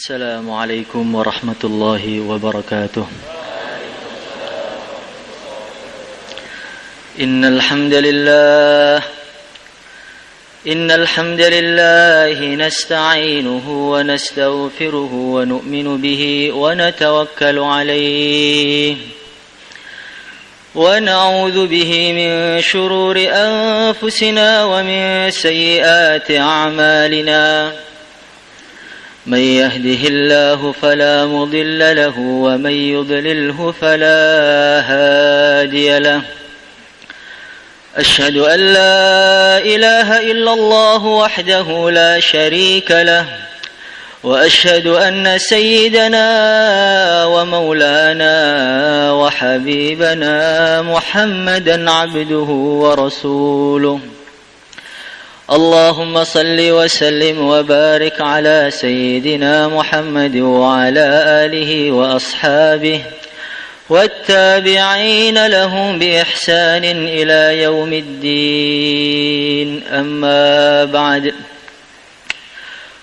السلام عليكم ورحمة الله وبركاته. إن الحمد لله نستعينه ونستغفره ونؤمن به ونتوكل عليه ونعوذ به من شرور أنفسنا ومن سيئات أعمالنا. من يهده الله فلا مضل له ومن يضلله فلا هادي له. أشهد أن لا إله إلا الله وحده لا شريك له وأشهد أن سيدنا ومولانا وحبيبنا محمدا عبده ورسوله. اللهم صل وسلم وبارك على سيدنا محمد وعلى آله وأصحابه والتابعين لهم بإحسان إلى يوم الدين. أما بعد،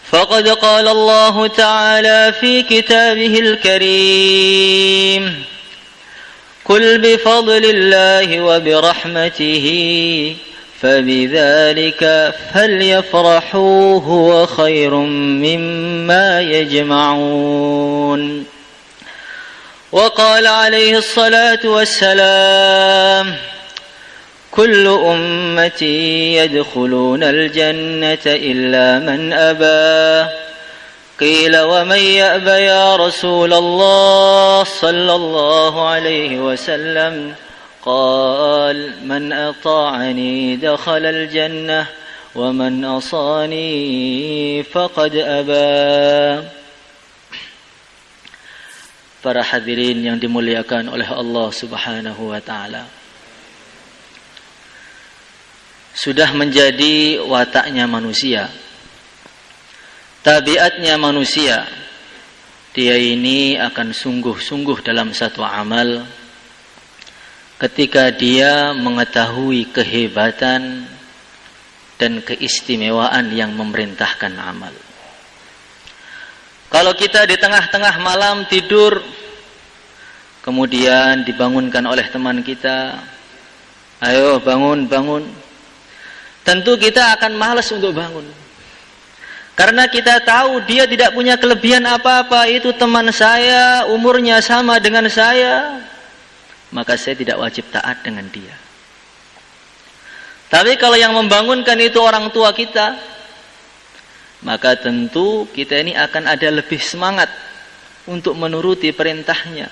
فقد قال الله تعالى في كتابه الكريم: قل بفضل الله وبرحمته فبذلك فليفرحوا هو خير مما يجمعون. وقال عليه الصلاة والسلام: كل أمتي يدخلون الجنة إلا من أبى. قيل: ومن يأبى يا رسول الله صلى الله عليه وسلم؟ قال: من أطاعني دخل الجنة ومن عصاني فقد أبى. Para hadirin yang dimuliakan oleh Allah Subhanahu wa taala, sudah menjadi wataknya manusia, tabiatnya manusia, dia ini akan sungguh-sungguh dalam satu amal ketika dia mengetahui kehebatan dan keistimewaan yang memerintahkan amal. Kalau kita di tengah-tengah malam tidur, kemudian dibangunkan oleh teman kita, ayo bangun, bangun. Tentu kita akan malas untuk bangun. Karena kita tahu dia tidak punya kelebihan apa-apa, itu teman saya, umurnya sama dengan saya, maka saya tidak wajib taat dengan dia. Tapi kalau yang membangunkan itu orang tua kita, maka tentu kita ini akan ada lebih semangat untuk menuruti perintahnya.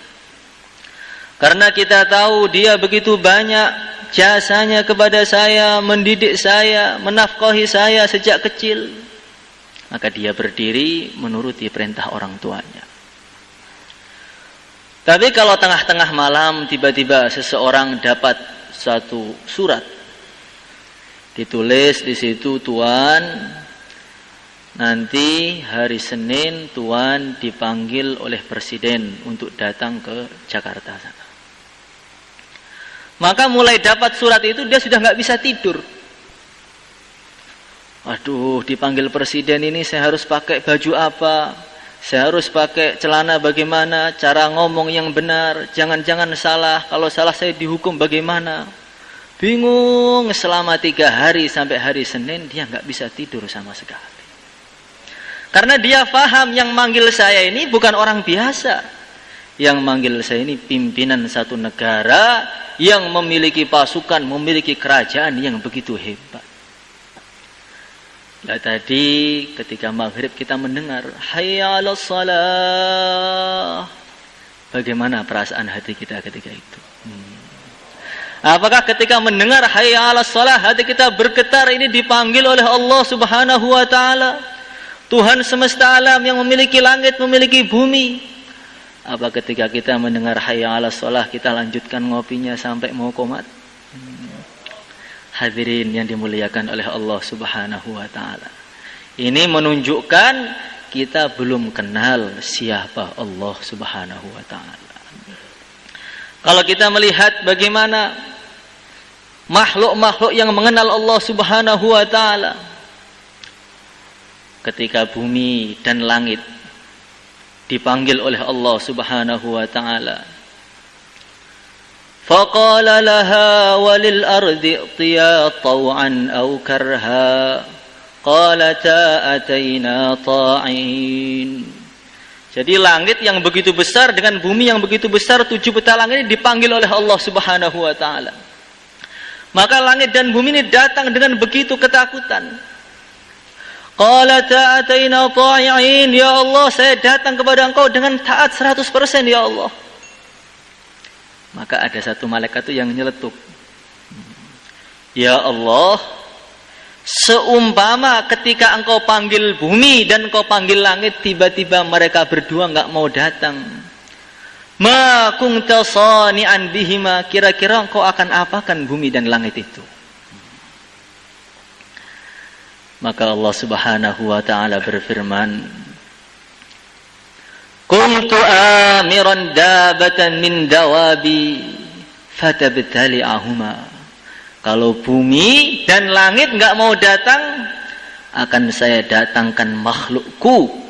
Karena kita tahu dia begitu banyak jasanya kepada saya, mendidik saya, menafkahi saya sejak kecil. Maka dia berdiri menuruti perintah orang tuanya. Tapi kalau tengah-tengah malam tiba-tiba seseorang dapat satu surat, ditulis di situ, Tuan, nanti hari Senin Tuan dipanggil oleh Presiden untuk datang ke Jakarta sana. Maka mulai dapat surat itu dia sudah nggak bisa tidur. Aduh, dipanggil Presiden ini saya harus pakai baju apa? Saya harus pakai celana bagaimana? Cara ngomong yang benar, jangan-jangan salah. Kalau salah saya dihukum bagaimana? Bingung selama 3 hari sampai hari Senin dia nggak bisa tidur sama sekali. Karena dia faham yang manggil saya ini bukan orang biasa. Yang manggil saya ini pimpinan satu negara yang memiliki pasukan, memiliki kerajaan yang begitu hebat. Nah, tadi ketika maghrib kita mendengar hayya 'alas shalah. Bagaimana perasaan hati kita ketika itu? Apakah ketika mendengar hayya 'alas shalah hati kita bergetar, ini dipanggil oleh Allah Subhanahu wa taala? Tuhan semesta alam yang memiliki langit, memiliki bumi. Apa ketika kita mendengar hayya 'alas shalah kita lanjutkan ngopinya sampai mau qomat? Hadirin yang dimuliakan oleh Allah Subhanahu wa taala. Ini menunjukkan kita belum kenal siapa Allah Subhanahu wa taala. Kalau kita melihat bagaimana makhluk-makhluk yang mengenal Allah Subhanahu wa taala, ketika bumi dan langit dipanggil oleh Allah Subhanahu wa taala. Faqala laha walil ardi itiya taw'an aw karha qalata ataina ta'in. Jadi langit yang begitu besar dengan bumi yang begitu besar, 7 betalang ini dipanggil oleh Allah Subhanahu wa taala. Maka langit dan bumi ini datang dengan begitu ketakutan. Qalata ataina ta'in, ya Allah, saya datang kepada Engkau dengan taat 100% ya Allah. Maka ada satu malaikat itu yang nyeletuk. Ya Allah, seumpama ketika Engkau panggil bumi dan Engkau panggil langit, tiba-tiba mereka berdua enggak mau datang. Ma kunta sani'an bihima, kira-kira Engkau akan apakan bumi dan langit itu? Maka Allah Subhanahu wa taala berfirman, kuntu amiran dabatan min dawabi fatabtali'ahuma. Kalau bumi dan langit enggak mau datang, akan saya datangkan makhlukku.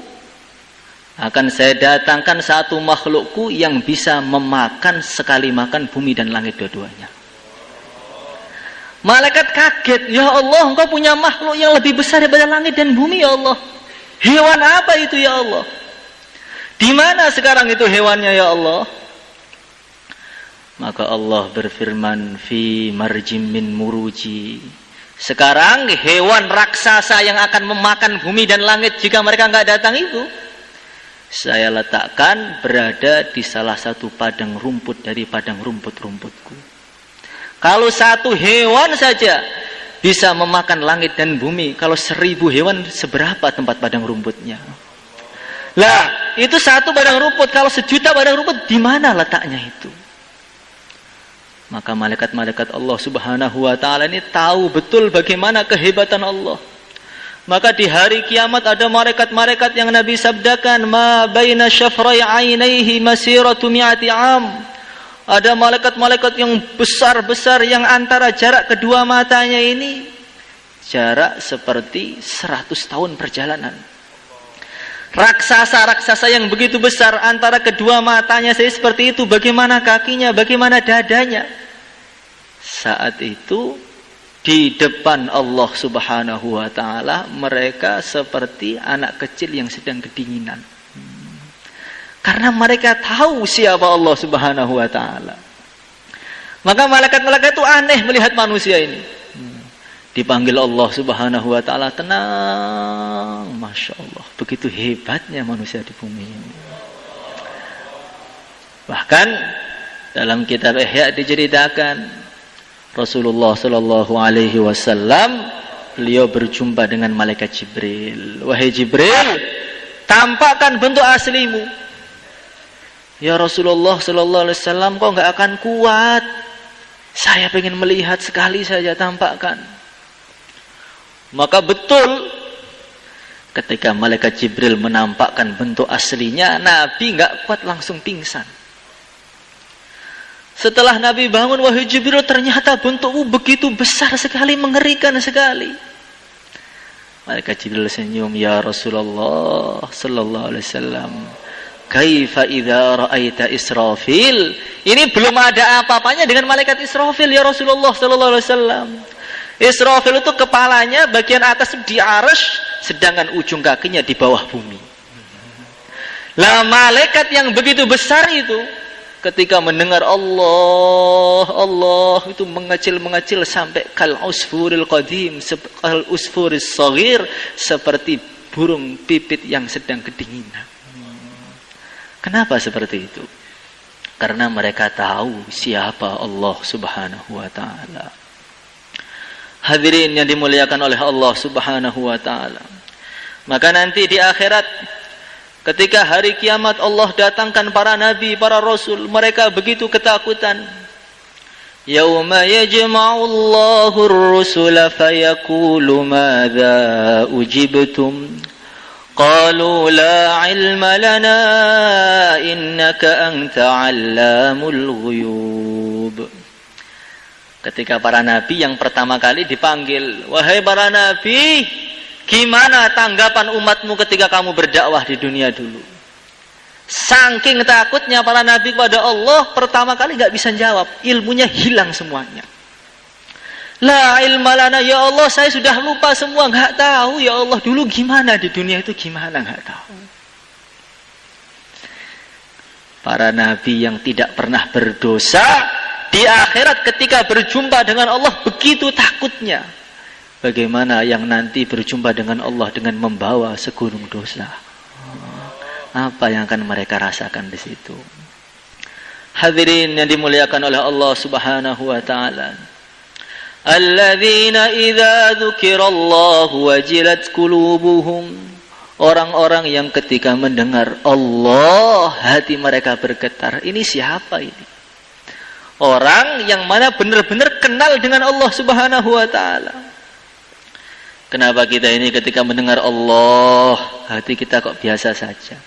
Akan saya datangkan satu makhlukku yang bisa memakan sekali makan bumi dan langit dua-duanya. Malaikat kaget, ya Allah, Engkau punya makhluk yang lebih besar daripada langit dan bumi ya Allah. Hewan apa itu ya Allah? Di mana sekarang itu hewannya ya Allah? Maka Allah berfirman, fi marjim min muruji. Sekarang hewan raksasa yang akan memakan bumi dan langit jika mereka enggak datang itu, saya letakkan berada di salah satu padang rumput dari padang rumput-rumputku. Kalau satu hewan saja bisa memakan langit dan bumi, kalau 1000 hewan seberapa tempat padang rumputnya? Lah, itu satu padang rumput, kalau 1.000.000 padang rumput, di mana letaknya itu? Maka malaikat-malaikat Allah Subhanahu wa taala ini tahu betul bagaimana kehebatan Allah. Maka di hari kiamat ada malaikat-malaikat yang Nabi sabdakan, ma baina syafrai ainaihi masiratu mi'ati am. Ada malaikat-malaikat yang besar-besar yang antara jarak kedua matanya ini jarak seperti 100 tahun perjalanan. Raksasa-raksasa yang begitu besar antara kedua matanya saya seperti itu, bagaimana kakinya, bagaimana dadanya. Saat itu di depan Allah Subhanahu wa taala mereka seperti anak kecil yang sedang kedinginan. Karena mereka tahu siapa Allah Subhanahu wa taala. Maka malaikat-malaikat itu aneh melihat manusia ini. Dipanggil Allah Subhanahu wa taala, tenang, Masya Allah, begitu hebatnya manusia di bumi ini. Bahkan dalam kitab Ihya diceritakan Rasulullah sallallahu alaihi wasallam beliau berjumpa dengan malaikat Jibril. Wahai Jibril, tampakkan bentuk aslimu. Ya Rasulullah sallallahu alaihi wasallam, kok enggak akan kuat? Saya ingin melihat sekali saja, tampakkan. Maka betul ketika malaikat Jibril menampakkan bentuk aslinya, Nabi enggak kuat, langsung pingsan. Setelah Nabi bangun, wahai Jibril, ternyata bentukmu begitu besar sekali, mengerikan sekali. Malaikat Jibril senyum, ya Rasulullah sallallahu alaihi wasallam, kaifa idza ra'aita Israfil? Ini belum ada apa-apanya dengan malaikat Israfil ya Rasulullah sallallahu alaihi wasallam. Israfil itu kepalanya bagian atas di arsy, sedangkan ujung kakinya di bawah bumi. Lah malaikat yang begitu besar itu ketika mendengar Allah, Allah itu mengecil-mengecil sampai kal usfuril qadim, kal usfuris shaghir, seperti burung pipit yang sedang kedinginan. Kenapa seperti itu? Karena mereka tahu siapa Allah Subhanahu wa taala. Hadirin yang dimuliakan oleh Allah Subhanahu wa taala. Maka nanti di akhirat ketika hari kiamat Allah datangkan para nabi, para rasul, mereka begitu ketakutan. Yauma yajma'ullahu ar-rusula fayaqulu madza ujibtum? Qalu la ilma lana innaka anta 'allamul ghuyub. Ketika para nabi yang pertama kali dipanggil, wahai para nabi, gimana tanggapan umatmu ketika kamu berdakwah di dunia dulu? Saking takutnya para nabi kepada Allah, pertama kali nggak bisa jawab, ilmunya hilang semuanya. La ilma lana, ya Allah, saya sudah lupa semua, nggak tahu ya Allah dulu gimana di dunia itu, gimana nggak tahu. Para nabi yang tidak pernah berdosa di akhirat ketika berjumpa dengan Allah begitu takutnya. Bagaimana yang nanti berjumpa dengan Allah dengan membawa segunung dosa? Apa yang akan mereka rasakan di situ? Hadirin yang dimuliakan oleh Allah Subhanahu wa taala. Alladzina idza dzukirallahu wajilat qulubuhum. Orang-orang yang ketika mendengar Allah hati mereka bergetar. Ini siapa ini? Orang yang mana benar-benar kenal dengan Allah Subhanahu wa taala. Kenapa kita ini ketika mendengar Allah hati kita kok biasa saja?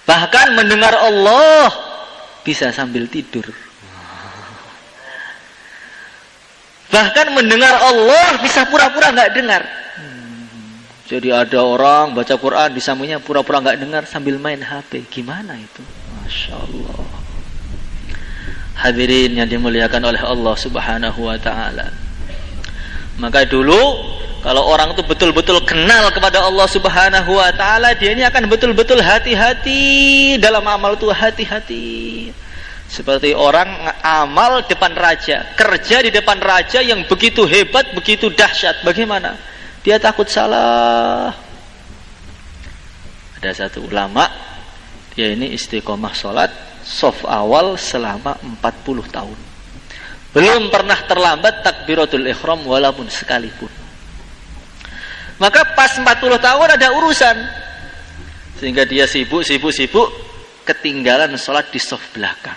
Bahkan mendengar Allah bisa sambil tidur. Bahkan mendengar Allah bisa pura-pura nggak dengar. Jadi ada orang baca Quran di sampingnya pura-pura nggak dengar sambil main HP. Gimana itu? Masya Allah. Hadirin yang dimuliakan oleh Allah Subhanahu wa taala. Maka dulu kalau orang itu betul-betul kenal kepada Allah Subhanahu wa taala, dia ini akan betul-betul hati-hati dalam amal itu, hati-hati. Seperti orang amal depan raja, kerja di depan raja yang begitu hebat, begitu dahsyat. Bagaimana? Dia takut salah. Ada satu ulama, dia ini istiqomah sholat shaf awal selama 40 tahun. Belum pernah terlambat takbiratul ihram walaupun sekalipun. Maka pas 40 tahun ada urusan. Sehingga dia sibuk ketinggalan sholat di shaf belakang.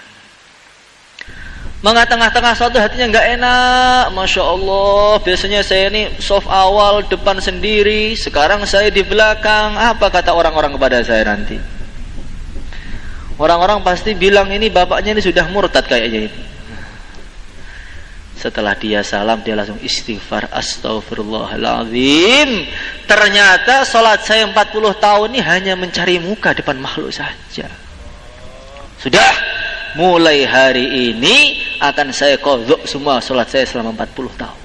Maka tengah-tengah sholat hatinya nggak enak. Masya Allah, biasanya saya ini shaf awal depan sendiri, sekarang saya di belakang. Apa kata orang-orang kepada saya nanti? Orang-orang pasti bilang ini bapaknya ini sudah murtad kayaknya ini. Setelah dia salam, dia langsung istighfar, astaghfirullahaladzim. Ternyata sholat saya 40 tahun ini hanya mencari muka depan makhluk saja. Sudah, mulai hari ini akan saya qadha semua sholat saya selama 40 tahun.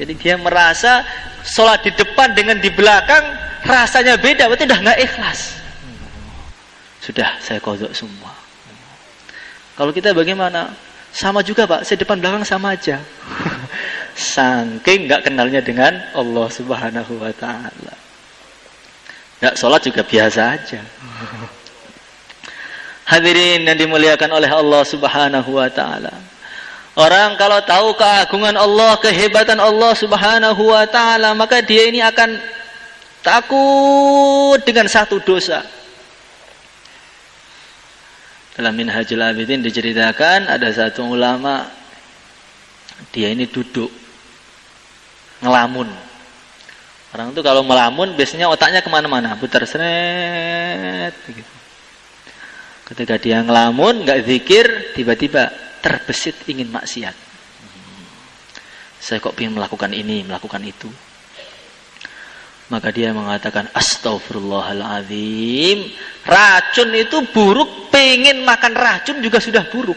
Jadi dia merasa sholat di depan dengan di belakang rasanya beda, berarti udah nggak ikhlas. Sudah, saya qadha semua. Kalau kita bagaimana? Sama juga Pak, saya depan belakang sama aja. Saking nggak kenalnya dengan Allah Subhanahu wa taala. Nggak sholat juga biasa aja. Hadirin yang dimuliakan oleh Allah Subhanahu wa taala. Orang kalau tahu keagungan Allah, kehebatan Allah Subhanahu wa taala, maka dia ini akan takut dengan satu dosa. Dalam Minhajul Abidin diceritakan ada satu ulama, dia ini duduk ngelamun. Orang itu kalau melamun biasanya otaknya kemana-mana, putar seret begitu. Ketika dia ngelamun nggak zikir, tiba-tiba terbesit ingin maksiat. Saya kok ingin melakukan ini, melakukan itu. Maka dia mengatakan astaghfirullahaladzim. Racun itu buruk, pengen makan racun juga sudah buruk.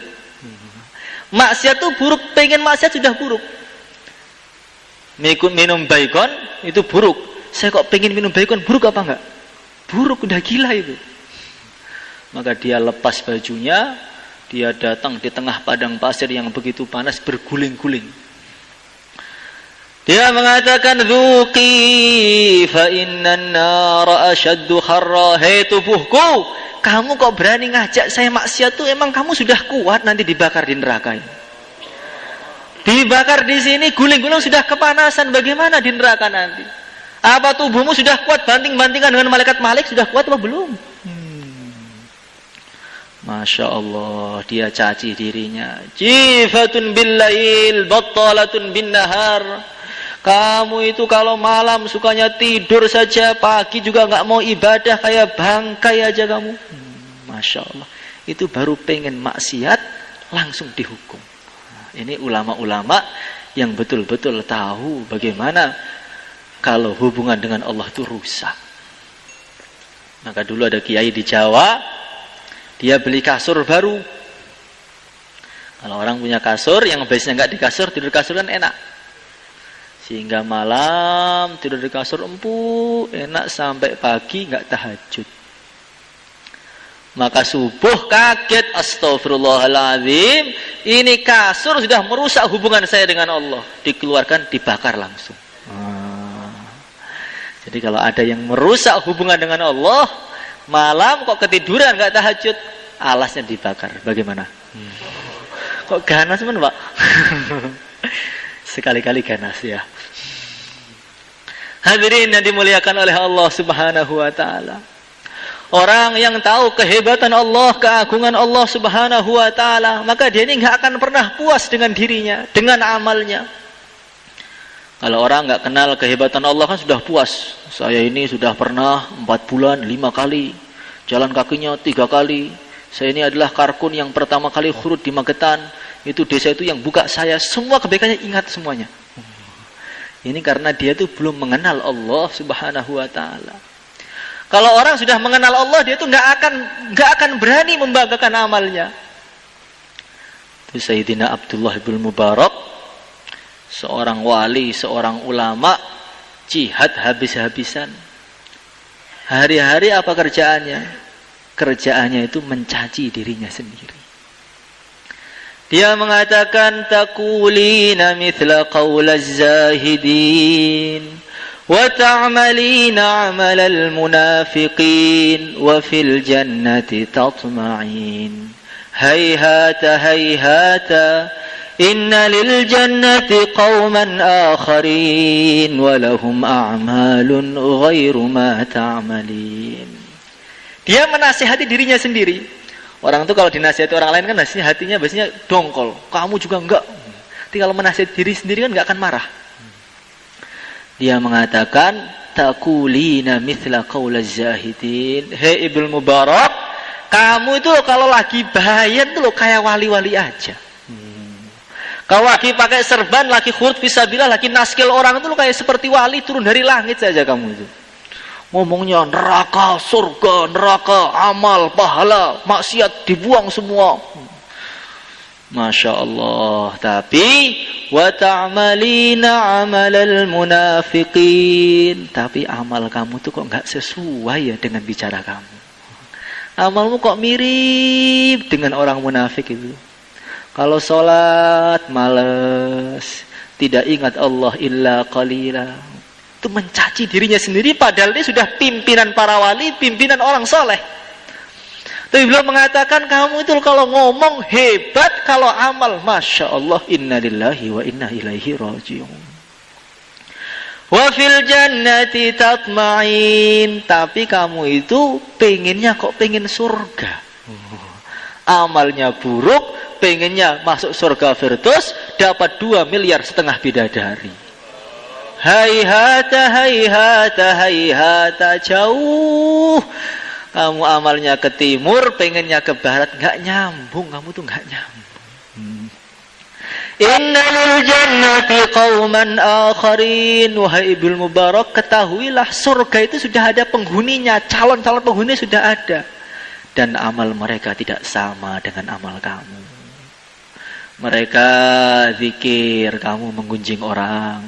Maksiat itu buruk, pengen maksiat sudah buruk. Minum baygon itu buruk. Saya kok pengen minum baygon, buruk apa enggak? Buruk, udah gila itu. Maka dia lepas bajunya, dia datang di tengah padang pasir yang begitu panas, berguling-guling. Dia mengatakan, "Dzuqi fa innan nara ashaddu kharra." Hei tubuhku, kamu kok berani ngajak saya maksiat tuh, emang kamu sudah kuat nanti dibakar di neraka ini. Dibakar di sini guling-guling sudah kepanasan, bagaimana di neraka nanti? Apa tubuhmu sudah kuat banting-bantingan dengan malaikat Malik, sudah kuat apa belum? Masya Allah, dia caci dirinya. Jifatun billail, battalatun bin nahar. Kamu itu kalau malam sukanya tidur saja, pagi juga nggak mau ibadah, kayak bangkai aja kamu. Masya Allah, itu baru pengen maksiat langsung dihukum. Ini ulama-ulama yang betul-betul tahu bagaimana kalau hubungan dengan Allah itu rusak. Maka dulu ada kiai di Jawa, dia beli kasur baru. Kalau orang punya kasur, yang biasanya nggak di kasur, tidur di kasur kan enak. Sehingga malam tidur di kasur empuk, enak sampai pagi nggak tahajud. Maka subuh kaget, astagfirullahaladzim, ini kasur sudah merusak hubungan saya dengan Allah. Dikeluarkan, dibakar langsung. Jadi kalau ada yang merusak hubungan dengan Allah, malam kok ketiduran nggak tahajud, alasnya dibakar. Bagaimana? Kok ganas men Pak? Sekali-kali ganas ya. Hadirin yang dimuliakan oleh Allah Subhanahu wa taala. Orang yang tahu kehebatan Allah, keagungan Allah Subhanahu wa taala, maka dia ini enggak akan pernah puas dengan dirinya, dengan amalnya. Kalau orang enggak kenal kehebatan Allah kan sudah puas. Saya ini sudah pernah 4 bulan 5 kali, jalan kakinya 3 kali. Saya ini adalah karkun yang pertama kali khurud di Magetan. Itu desa itu yang buka saya, semua kebaikannya ingat semuanya. Ini karena dia itu belum mengenal Allah Subhanahu wa taala. Kalau orang sudah mengenal Allah, dia itu enggak akan berani membanggakan amalnya. Itu Sayyidina Abdullah bin Mubarak, seorang wali, seorang ulama, jihad habis-habisan. Hari-hari apa kerjaannya? Kerjaannya itu mencaci dirinya sendiri. Dia mengatakan taqulina mithla qaulaz zahidin wa ta'malina 'amalal munafiqin wa fil jannati tatma'in hayhata hayhata inna lil jannati qauman akharin wa lahum a'malun ghairu ma ta'malin. Dia menasihati dirinya sendiri. Orang itu kalau dinasihati orang lain kan hatinya biasanya dongkol. Kamu juga enggak. Tapi kalau menasihati diri sendiri kan enggak akan marah. Dia mengatakan taqulina mithla qaulaz zahidin. Hei Ibnu Mubarak, kamu itu kalau lagi bahaya itu loh kayak wali-wali aja. Kalau lagi pakai serban, lagi khurud fisabilillah, lagi naskil orang itu loh kayak seperti wali turun dari langit saja kamu itu. Ngomongnya neraka, surga, neraka, amal, pahala, maksiat dibuang semua. Masya Allah. Tapi wa ta'malina 'amalal munafiqin. Tapi amal kamu tuh kok enggak sesuai ya dengan bicara kamu. Amalmu kok mirip dengan orang munafik itu. Kalau sholat malas, tidak ingat Allah illa qalila. Itu mencaci dirinya sendiri padahal dia sudah pimpinan para wali, pimpinan orang soleh. Tapi beliau mengatakan kamu itu kalau ngomong hebat, kalau amal Masya Allah, inna lillahi wa inna ilaihi raji'un. Wa fil jannati tatma'in. Tapi kamu itu pengennya kok pengen surga. Amalnya buruk, pengennya masuk surga Firdaus, dapat 2,5 miliar bidadari. Hayhata hayhata hayhata, jauh. Kamu amalnya ke timur, pengennya ke barat, enggak nyambung, kamu tuh enggak nyambung. Innal jannati qauman akharin. Wahai Ibnu Mubarak, ketahuilah surga itu sudah ada penghuninya, calon-calon penghuni sudah ada. Dan amal mereka tidak sama dengan amal kamu. Mereka zikir, kamu menggunjing orang.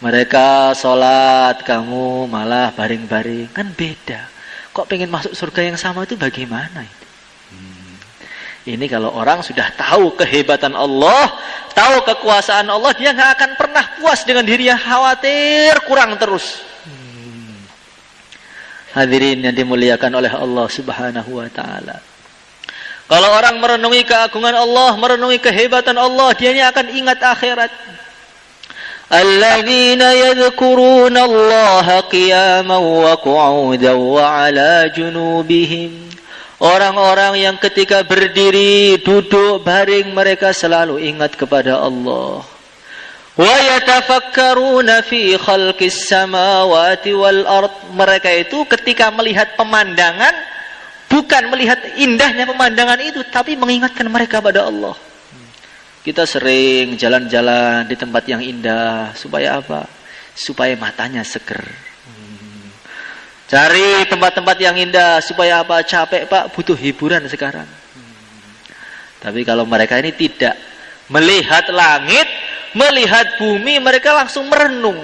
Mereka sholat, kamu malah baring-baring. Kan beda. Kok pengen masuk surga yang sama itu bagaimana itu? Ini kalau orang sudah tahu kehebatan Allah, tahu kekuasaan Allah, dia nggak akan pernah puas dengan dirinya, khawatir kurang terus. Hadirin yang dimuliakan oleh Allah Subhanahu wa taala. Kalau orang merenungi keagungan Allah, merenungi kehebatan Allah, dia ini akan ingat akhirat. Alladzina yadhkuruna Allah qiyaman wa qu'udan wa 'ala junubihim. Orang-orang yang ketika berdiri, duduk, baring, mereka selalu ingat kepada Allah. Wa yatafakkaruna fi khalqis samawati wal ard. Mereka itu ketika melihat pemandangan, bukan melihat indahnya pemandangan itu, tapi mengingatkan mereka pada Allah. Kita sering jalan-jalan di tempat yang indah. Supaya apa? Supaya matanya seger. Cari tempat-tempat yang indah supaya apa? Capek Pak, butuh hiburan sekarang. Tapi kalau mereka ini tidak melihat langit, melihat bumi, mereka langsung merenung.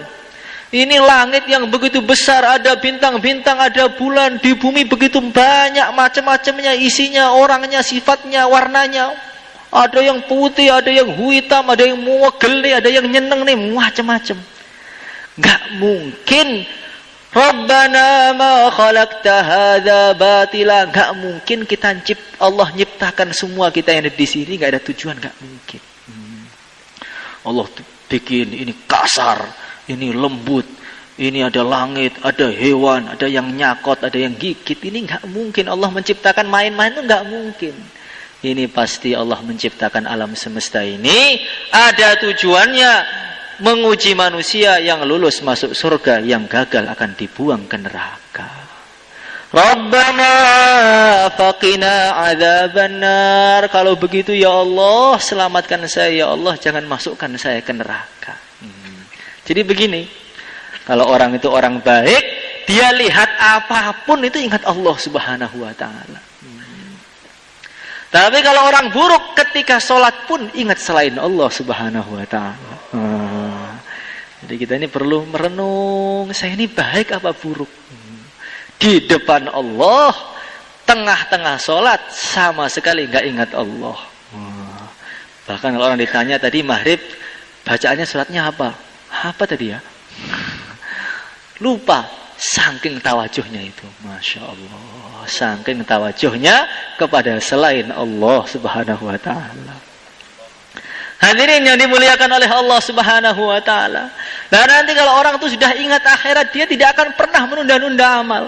Ini langit yang begitu besar, ada bintang-bintang, ada bulan, di bumi begitu banyak macam-macamnya, isinya, orangnya, sifatnya, warnanya. Ada yang putih, ada yang hitam, ada yang muwegel nih, ada yang nyeneng nih, macam-macam. Gak mungkin Rabbana ma khalaqta hadza batila. Gak mungkin Allah nyiptakan semua kita yang ada di sini gak ada tujuan, gak mungkin. Allah bikin ini kasar, ini lembut, ini ada langit, ada hewan, ada yang nyakot, ada yang gigit. Ini gak mungkin Allah menciptakan main-main, itu gak mungkin. Ini pasti Allah menciptakan alam semesta ini ada tujuannya, menguji manusia. Yang lulus masuk surga, yang gagal akan dibuang ke neraka. Rabbana faqina adzabannar. Kalau begitu ya Allah, selamatkan saya ya Allah, jangan masukkan saya ke neraka. Jadi begini, kalau orang itu orang baik, dia lihat apapun itu ingat Allah Subhanahu wa taala. Tapi kalau orang buruk, ketika sholat pun ingat selain Allah Subhanahu wa ta'ala. Jadi kita ini perlu merenung, saya ini baik apa buruk. Di depan Allah, tengah-tengah sholat, sama sekali nggak ingat Allah. Bahkan kalau orang ditanya tadi maghrib, bacaannya sholatnya apa? Apa tadi ya? Lupa, saking tawajuhnya itu. Masya Allah. Saking tawajuhnya kepada selain Allah Subhanahu wa ta'ala. Hadirin yang dimuliakan oleh Allah Subhanahu wa ta'ala. Nah nanti kalau orang itu sudah ingat akhirat, dia tidak akan pernah menunda-nunda amal.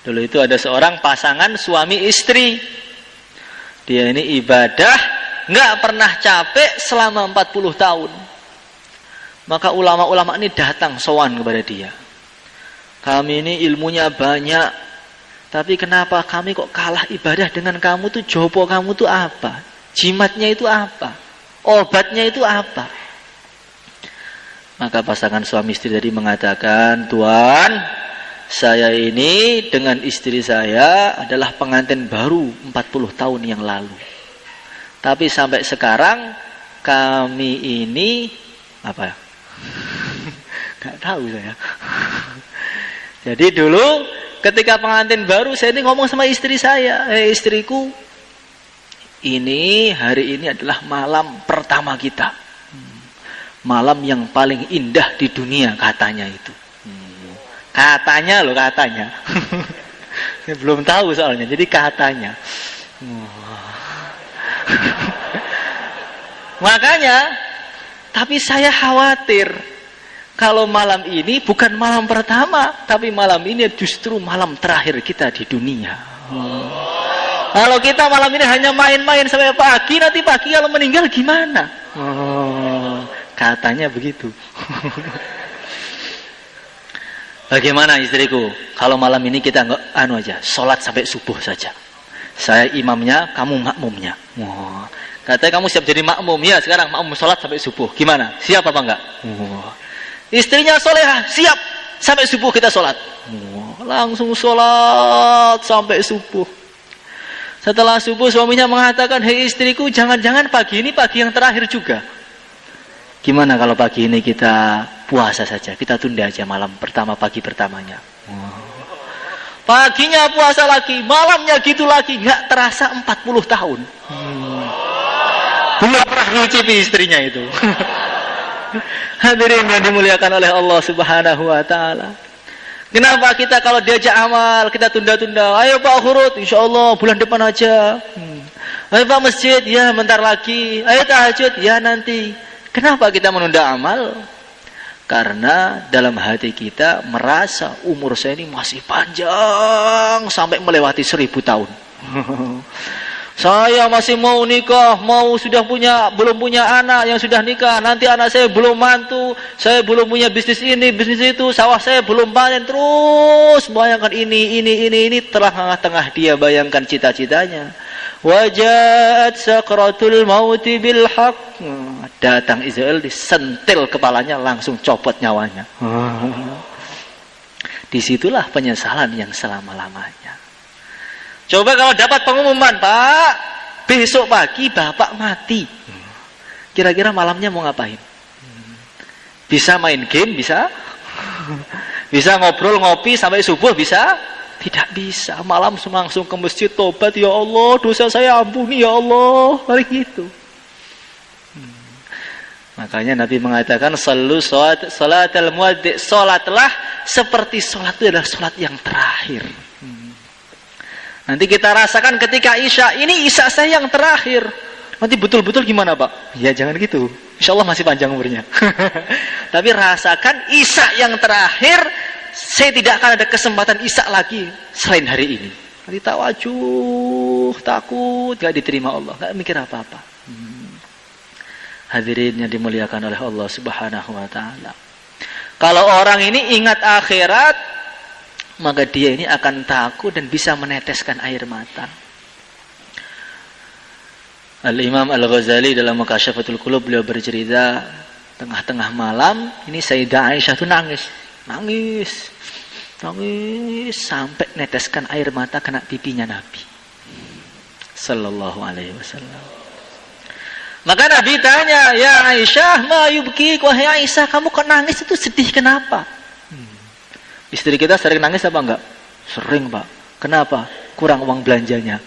Dulu itu ada seorang pasangan suami istri. Dia ini ibadah nggak pernah capek selama 40 tahun. Maka ulama-ulama ini datang sowan kepada dia. Kami ini ilmunya banyak, tapi kenapa kami kok kalah ibadah dengan kamu tuh? Jopo kamu tuh apa? Jimatnya itu apa? Obatnya itu apa? Maka pasangan suami istri tadi mengatakan, Tuan, saya ini dengan istri saya adalah pengantin baru 40 tahun yang lalu. Tapi sampai sekarang kami ini apa? Gak tahu saya. Jadi dulu ketika pengantin baru, saya ini ngomong sama istri saya, istriku, ini hari ini adalah malam pertama kita. Malam yang paling indah di dunia katanya itu. Katanya loh, katanya. Saya belum tahu soalnya, jadi katanya. Makanya, tapi saya khawatir kalau malam ini bukan malam pertama, tapi malam ini justru malam terakhir kita di dunia. Kalau kita malam ini hanya main-main sampai pagi, nanti pagi kalau meninggal gimana? Katanya begitu. Bagaimana istriku? Kalau malam ini kita nggak aja, sholat sampai subuh saja. Saya imamnya, kamu makmumnya. Katanya kamu siap jadi makmum, ya sekarang makmum sholat sampai subuh. Gimana? Siap apa enggak? Istrinya solehah, siap sampai subuh kita sholat. Langsung sholat sampai subuh. Setelah subuh suaminya mengatakan, hei istriku, jangan-jangan pagi ini pagi yang terakhir juga. Gimana kalau pagi ini kita puasa saja, kita tunda aja malam pertama, pagi pertamanya. Paginya puasa lagi, malamnya gitu lagi, nggak terasa 40 tahun. Belum pernah nyucipi istrinya itu. Hadirin yang dimuliakan oleh Allah Subhanahu wa ta'ala. Kenapa kita kalau diajak amal kita tunda-tunda? Ayo Pak Khurut, insyaallah bulan depan aja. Ayo Pak masjid, ya bentar lagi. Ayo tahajud, ya nanti. Kenapa kita menunda amal? Karena dalam hati kita merasa umur saya ini masih panjang sampai melewati 1000 tahun. Saya masih mau nikah, belum punya anak yang sudah nikah. Nanti anak saya belum mantu, saya belum punya bisnis ini, bisnis itu, sawah saya belum panen. Terus bayangkan ini, tengah-tengah dia bayangkan cita-citanya. Wajat sakratul mauti bil haq. Datang Israel, disentil kepalanya, langsung copot nyawanya. Disitulah penyesalan yang selama-lamanya. Coba kalau dapat pengumuman, Pak, besok pagi Bapak mati. Kira-kira malamnya mau ngapain? Bisa main game, bisa? Bisa ngobrol, ngopi sampai subuh, bisa? Tidak bisa. Malam langsung ke masjid, tobat, ya Allah, dosa saya ampuni, ya Allah. Mari gitu. Makanya Nabi mengatakan, sallu salatal muaddi', salatlah seperti salat itu adalah salat yang terakhir. Nanti kita rasakan ketika Isya, ini Isya saya yang terakhir. Nanti betul-betul gimana, Pak? Ya jangan gitu. Insya Allah masih panjang umurnya. Tapi rasakan Isya yang terakhir, saya tidak akan ada kesempatan Isya lagi selain hari ini. Nanti tawajuh, takut, gak diterima Allah, gak mikir apa-apa. Hadirin yang dimuliakan oleh Allah Subhanahu wa ta'ala. Kalau orang ini ingat akhirat, maka dia ini akan takut dan bisa meneteskan air mata. Al-Imam Al-Ghazali dalam Mukasyfatul Qulub beliau bercerita, tengah-tengah malam ini Sayyidah Aisyah itu nangis sampai neteskan air mata kena pipinya Nabi sallallahu alaihi wasallam. Maka Nabi tanya, ya Aisyah, ma yubki, wahai Aisyah, kamu kok nangis itu sedih kenapa? Istri kita sering nangis apa enggak? Sering, Pak. Kenapa? Kurang uang belanjanya.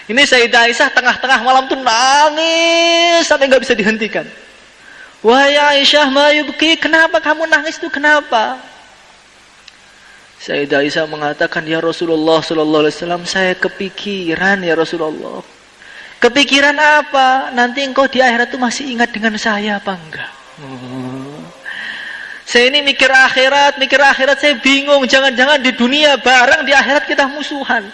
Ini Sayyidah Aisyah tengah-tengah malam tuh nangis sampai enggak bisa dihentikan. Wahai Aisyah, ma yubki, kenapa kamu nangis itu kenapa? Sayyidah Aisyah mengatakan, ya Rasulullah sallallahu alaihi wasallam, saya kepikiran ya Rasulullah. Kepikiran apa? Nanti engkau di akhirat itu masih ingat dengan saya apa enggak? Saya ini mikir akhirat, saya bingung. Jangan-jangan di dunia bareng, di akhirat kita musuhan.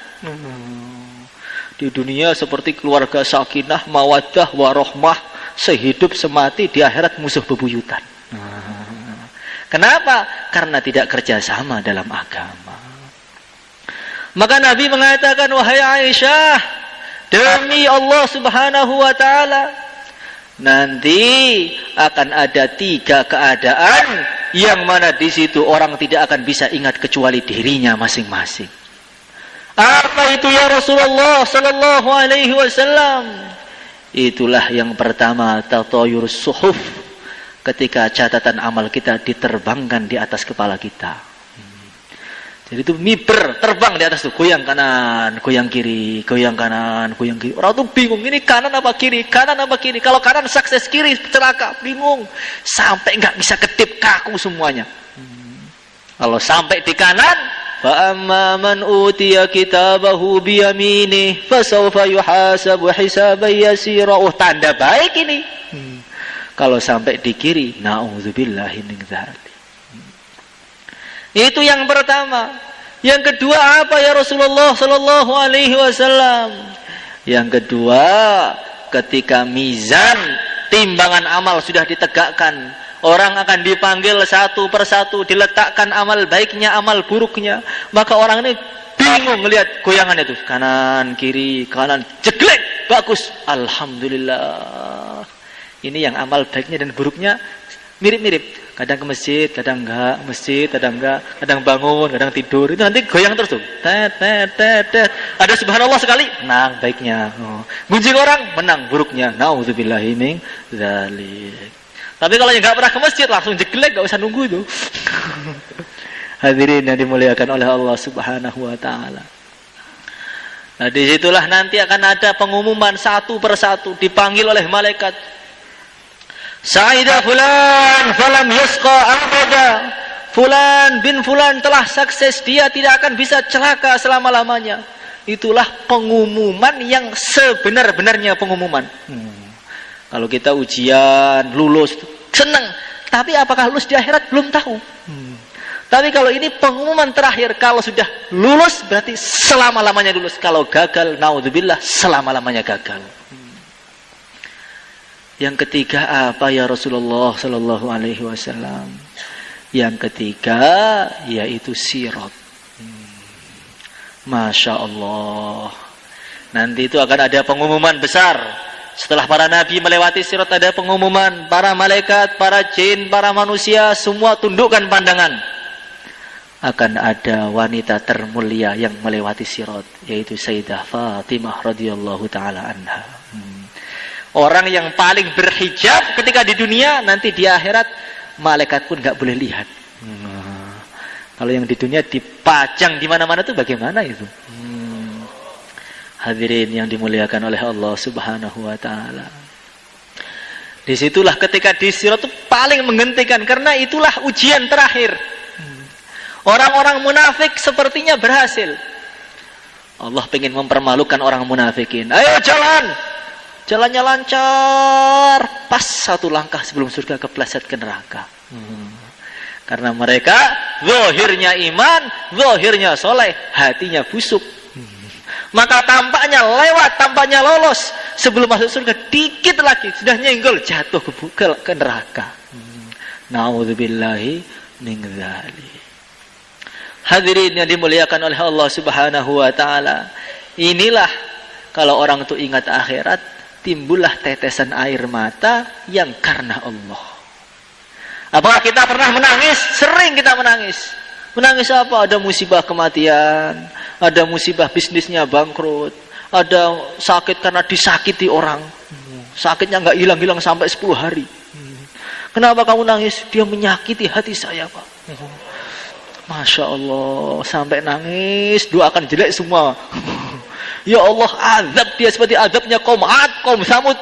Di dunia seperti keluarga sakinah, mawaddah, warohmah, sehidup semati, di akhirat musuh bebuyutan. Kenapa? Karena tidak kerjasama dalam agama. Maka Nabi mengatakan, wahai Aisyah, demi Allah Subhanahu wa ta'ala, nanti akan ada 3 keadaan yang mana di situ orang tidak akan bisa ingat kecuali dirinya masing-masing. Apa itu ya Rasulullah sallallahu alaihi wasallam? Itulah yang pertama, tatayurus suhuf, ketika catatan amal kita diterbangkan di atas kepala kita. Jadi itu miber, terbang di atas tuh, goyang kanan, goyang kiri, goyang kanan, goyang kiri. Orang tuh bingung, ini kanan apa kiri, kanan apa kiri. Kalau kanan sukses, kiri celaka, bingung. Sampai nggak bisa ketip, kaku semuanya. Kalau sampai di kanan, فَأَمَّا مَنْ أُوتِيَ كِتَابَهُ بِيَمِينِهِ فَسَوْفَ يُحَاسَبُ حِسَابًا يَسِيرًا. Oh, tanda baik ini. Kalau sampai di kiri, na'udzubillahi min dzalik. Itu yang pertama. Yang kedua apa ya Rasulullah sallallahu alaihi wasallam? Yang kedua, ketika mizan timbangan amal sudah ditegakkan, orang akan dipanggil satu persatu, diletakkan amal baiknya, amal buruknya. Maka orang ini bingung melihat goyangan itu, kanan, kiri, kanan, jeglek, bagus, alhamdulillah. Ini yang amal baiknya dan buruknya mirip-mirip. Kadang ke masjid, kadang enggak, masjid, kadang enggak, kadang bangun, kadang tidur. Itu nanti goyang terus tuh. Tet. Ada subhanallah sekali, menang baiknya. Gunjing orang, menang buruknya. Nauzubillahi min dzalik. Tapi kalau yang enggak pernah ke masjid, langsung jeglek, enggak usah nunggu itu. Hadirin yang dimuliakan oleh Allah Subhanahu wa taala. Nah, disitulah nanti akan ada pengumuman satu persatu, dipanggil oleh malaikat. Sa'ida fulan falam yasqa abada. Fulan bin fulan telah sukses, dia tidak akan bisa celaka selama-lamanya. Itulah pengumuman yang sebenar-benarnya pengumuman. Kalau kita ujian, lulus, senang. Tapi apakah lulus di akhirat? Belum tahu. Tapi kalau ini pengumuman terakhir, kalau sudah lulus berarti selama-lamanya lulus. Kalau gagal, naudzubillah, selama-lamanya gagal. Yang ketiga apa ya Rasulullah sallallahu alaihi wasallam? Yang ketiga yaitu sirat. Masya Allah. Nanti itu akan ada pengumuman besar. Setelah para nabi melewati sirat, ada pengumuman. Para malaikat, para jin, para manusia, semua tundukkan pandangan. akan ada wanita termulia yang melewati sirat, yaitu Sayyidah Fatimah radhiyallahu taala anha. Orang yang paling berhijab ketika di dunia, nanti di akhirat malaikat pun nggak boleh lihat. Kalau yang di dunia dipajang di mana-mana itu bagaimana itu? Hadirin yang dimuliakan oleh Allah Subhanahu wa taala. Disitulah ketika di sirat itu paling menghentikan, karena itulah ujian terakhir. Orang-orang munafik sepertinya berhasil. Allah ingin mempermalukan orang munafikin. Ayo jalan. Jalannya lancar. Pas satu langkah sebelum surga kepleset ke neraka. Karena mereka zahirnya iman, zahirnya soleh, hatinya busuk. Maka tampaknya lewat, tampaknya lolos. Sebelum masuk surga dikit lagi sudah nyenggol, jatuh ke neraka. Na'udzubillahi min dzalik. Hadirin yang dimuliakan oleh Allah Subhanahu wa taala. Inilah kalau orang itu ingat akhirat, timbullah tetesan air mata yang karena Allah. Apakah kita pernah menangis? Sering kita menangis. Menangis apa? Ada musibah kematian, ada musibah bisnisnya bangkrut, ada sakit karena disakiti orang. Sakitnya enggak hilang-hilang sampai 10 hari. Kenapa kamu nangis? Dia menyakiti hati saya, Pak. Masya Allah, sampai nangis, doakan jelek semua. Ya Allah, azab dia seperti azabnya kaum Ad, kaum Samud.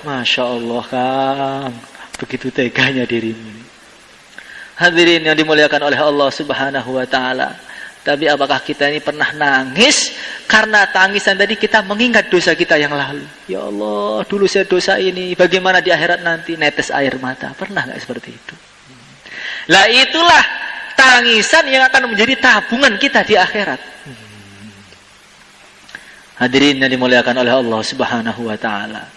Masya Allah, Kang, begitu teganya dirimu. Hadirin yang dimuliakan oleh Allah Subhanahu wa taala. Tapi apakah kita ini pernah nangis karena tangisan tadi kita mengingat dosa kita yang lalu? Ya Allah, dulu saya dosa ini, bagaimana di akhirat nanti? Netes air mata. Pernah enggak seperti itu? Lah itulah tangisan yang akan menjadi tabungan kita di akhirat. Hadirin yang dimuliakan oleh Allah Subhanahu wa taala.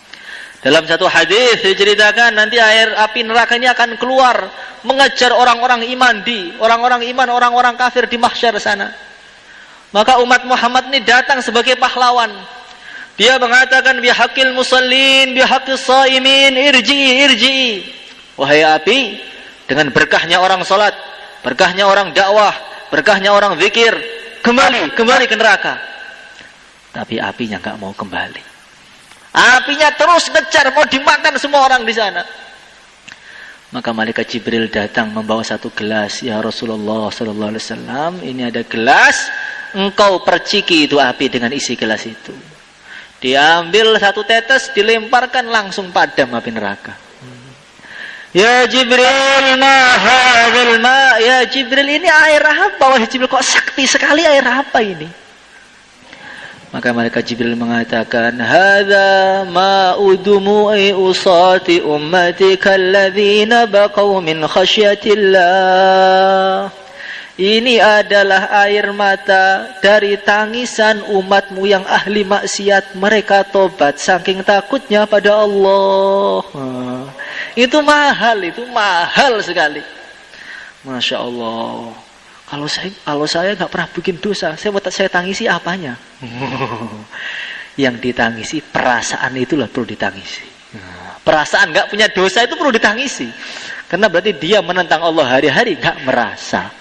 Dalam satu hadis diceritakan nanti air api neraka ini akan keluar mengejar orang-orang iman orang-orang kafir di mahsyar sana. Maka umat Muhammad ini datang sebagai pahlawan. Dia mengatakan bihaqqil musallin, bihaqqis shaimin, irji'i. Wahai api, dengan berkahnya orang salat, berkahnya orang dakwah, berkahnya orang zikir, kembali ke neraka. Tapi apinya enggak mau kembali. Apinya terus ngejar, mau dimakan semua orang di sana. Maka malaikat Jibril datang membawa satu gelas. Ya Rasulullah sallallahu alaihi wasallam, ini ada gelas, engkau perciki itu api dengan isi gelas itu. Diambil satu tetes, dilemparkan, langsung padam api neraka. Ya Jibril, ma hadzal ma? Ya Jibril, ini air apa? Wahai Jibril, kok sakti sekali, air apa ini? Maka malaikat Jibril mengatakan, hadza ma'u dumu'i usati ummatika alladzina baqaw min khasyatillah. Ini adalah air mata dari tangisan umatmu yang ahli maksiat, mereka tobat saking takutnya pada Allah. Itu mahal sekali. Masya Allah. Kalau saya nggak pernah bikin dosa, saya tangisi apanya? Yang ditangisi perasaan, itulah perlu ditangisi. Perasaan nggak punya dosa itu perlu ditangisi, karena berarti dia menentang Allah hari-hari nggak merasa.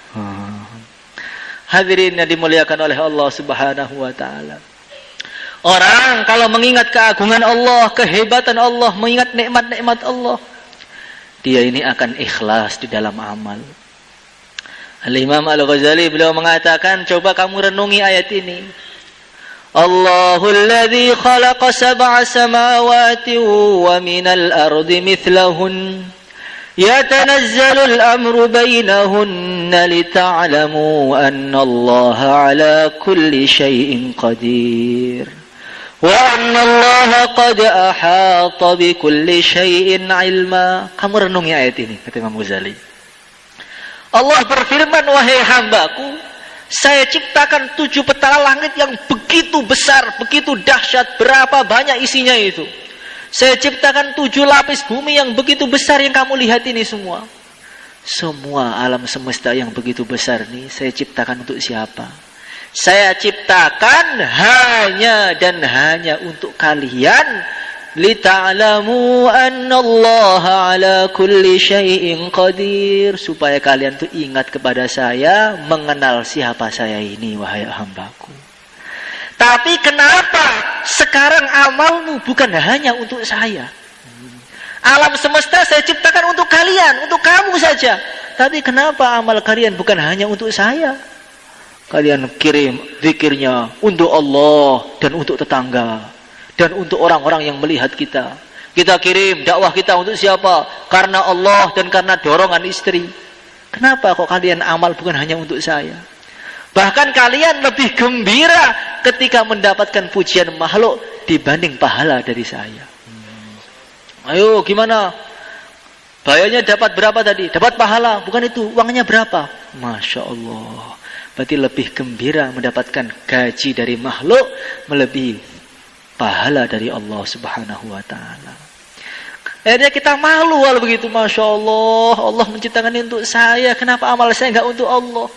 Hadirin yang dimuliakan oleh Allah Subhanahu wa taala. Orang kalau mengingat keagungan Allah, kehebatan Allah, mengingat nikmat-nikmat Allah, dia ini akan ikhlas di dalam amal. Al-Imam Al-Ghazali beliau mengatakan, coba kamu renungi ayat ini. Allahul ladzi khalaqa sab'a samawati wa minal ardi mithlahun yatanazzalu al-amru bainahunna lita'lamu anna Allah ala kulli shay'in qadir wa anna Allah qad ahata bi kulli shay'in ilma. Kamu renungi ayat ini, kata Imam Ghazali. Allah berfirman, wahai hambaku, saya ciptakan 7 petala langit yang begitu besar, begitu dahsyat, berapa banyak isinya itu. Saya ciptakan 7 lapis bumi yang begitu besar yang kamu lihat ini semua. Semua alam semesta yang begitu besar ini saya ciptakan untuk siapa? Saya ciptakan hanya dan hanya untuk kalian. lita'lamu annallaha ala kulli syai'in qadir, supaya kalian tuh ingat kepada saya, mengenal siapa saya ini, wahai hambaku. Tapi kenapa sekarang amalmu bukan hanya untuk saya? Alam semesta saya ciptakan untuk kalian, untuk kamu saja. Tapi kenapa amal kalian bukan hanya untuk saya? Kalian kirim zikirnya untuk Allah dan untuk tetangga dan untuk orang-orang yang melihat kita. Kita kirim dakwah kita untuk siapa? Karena Allah dan karena dorongan istri. Kenapa kok kalian amal bukan hanya untuk saya? Bahkan kalian lebih gembira ketika mendapatkan pujian makhluk dibanding pahala dari saya. Ayo gimana? Bayarnya dapat berapa tadi? Dapat pahala, bukan itu. Uangnya berapa? Masya Allah. Berarti lebih gembira mendapatkan gaji dari makhluk melebihi pahala dari Allah Subhanahu wa ta'ala. Akhirnya kita malu kalau begitu. Masya Allah, Allah menciptakan ini untuk saya. Kenapa amal saya enggak untuk Allah?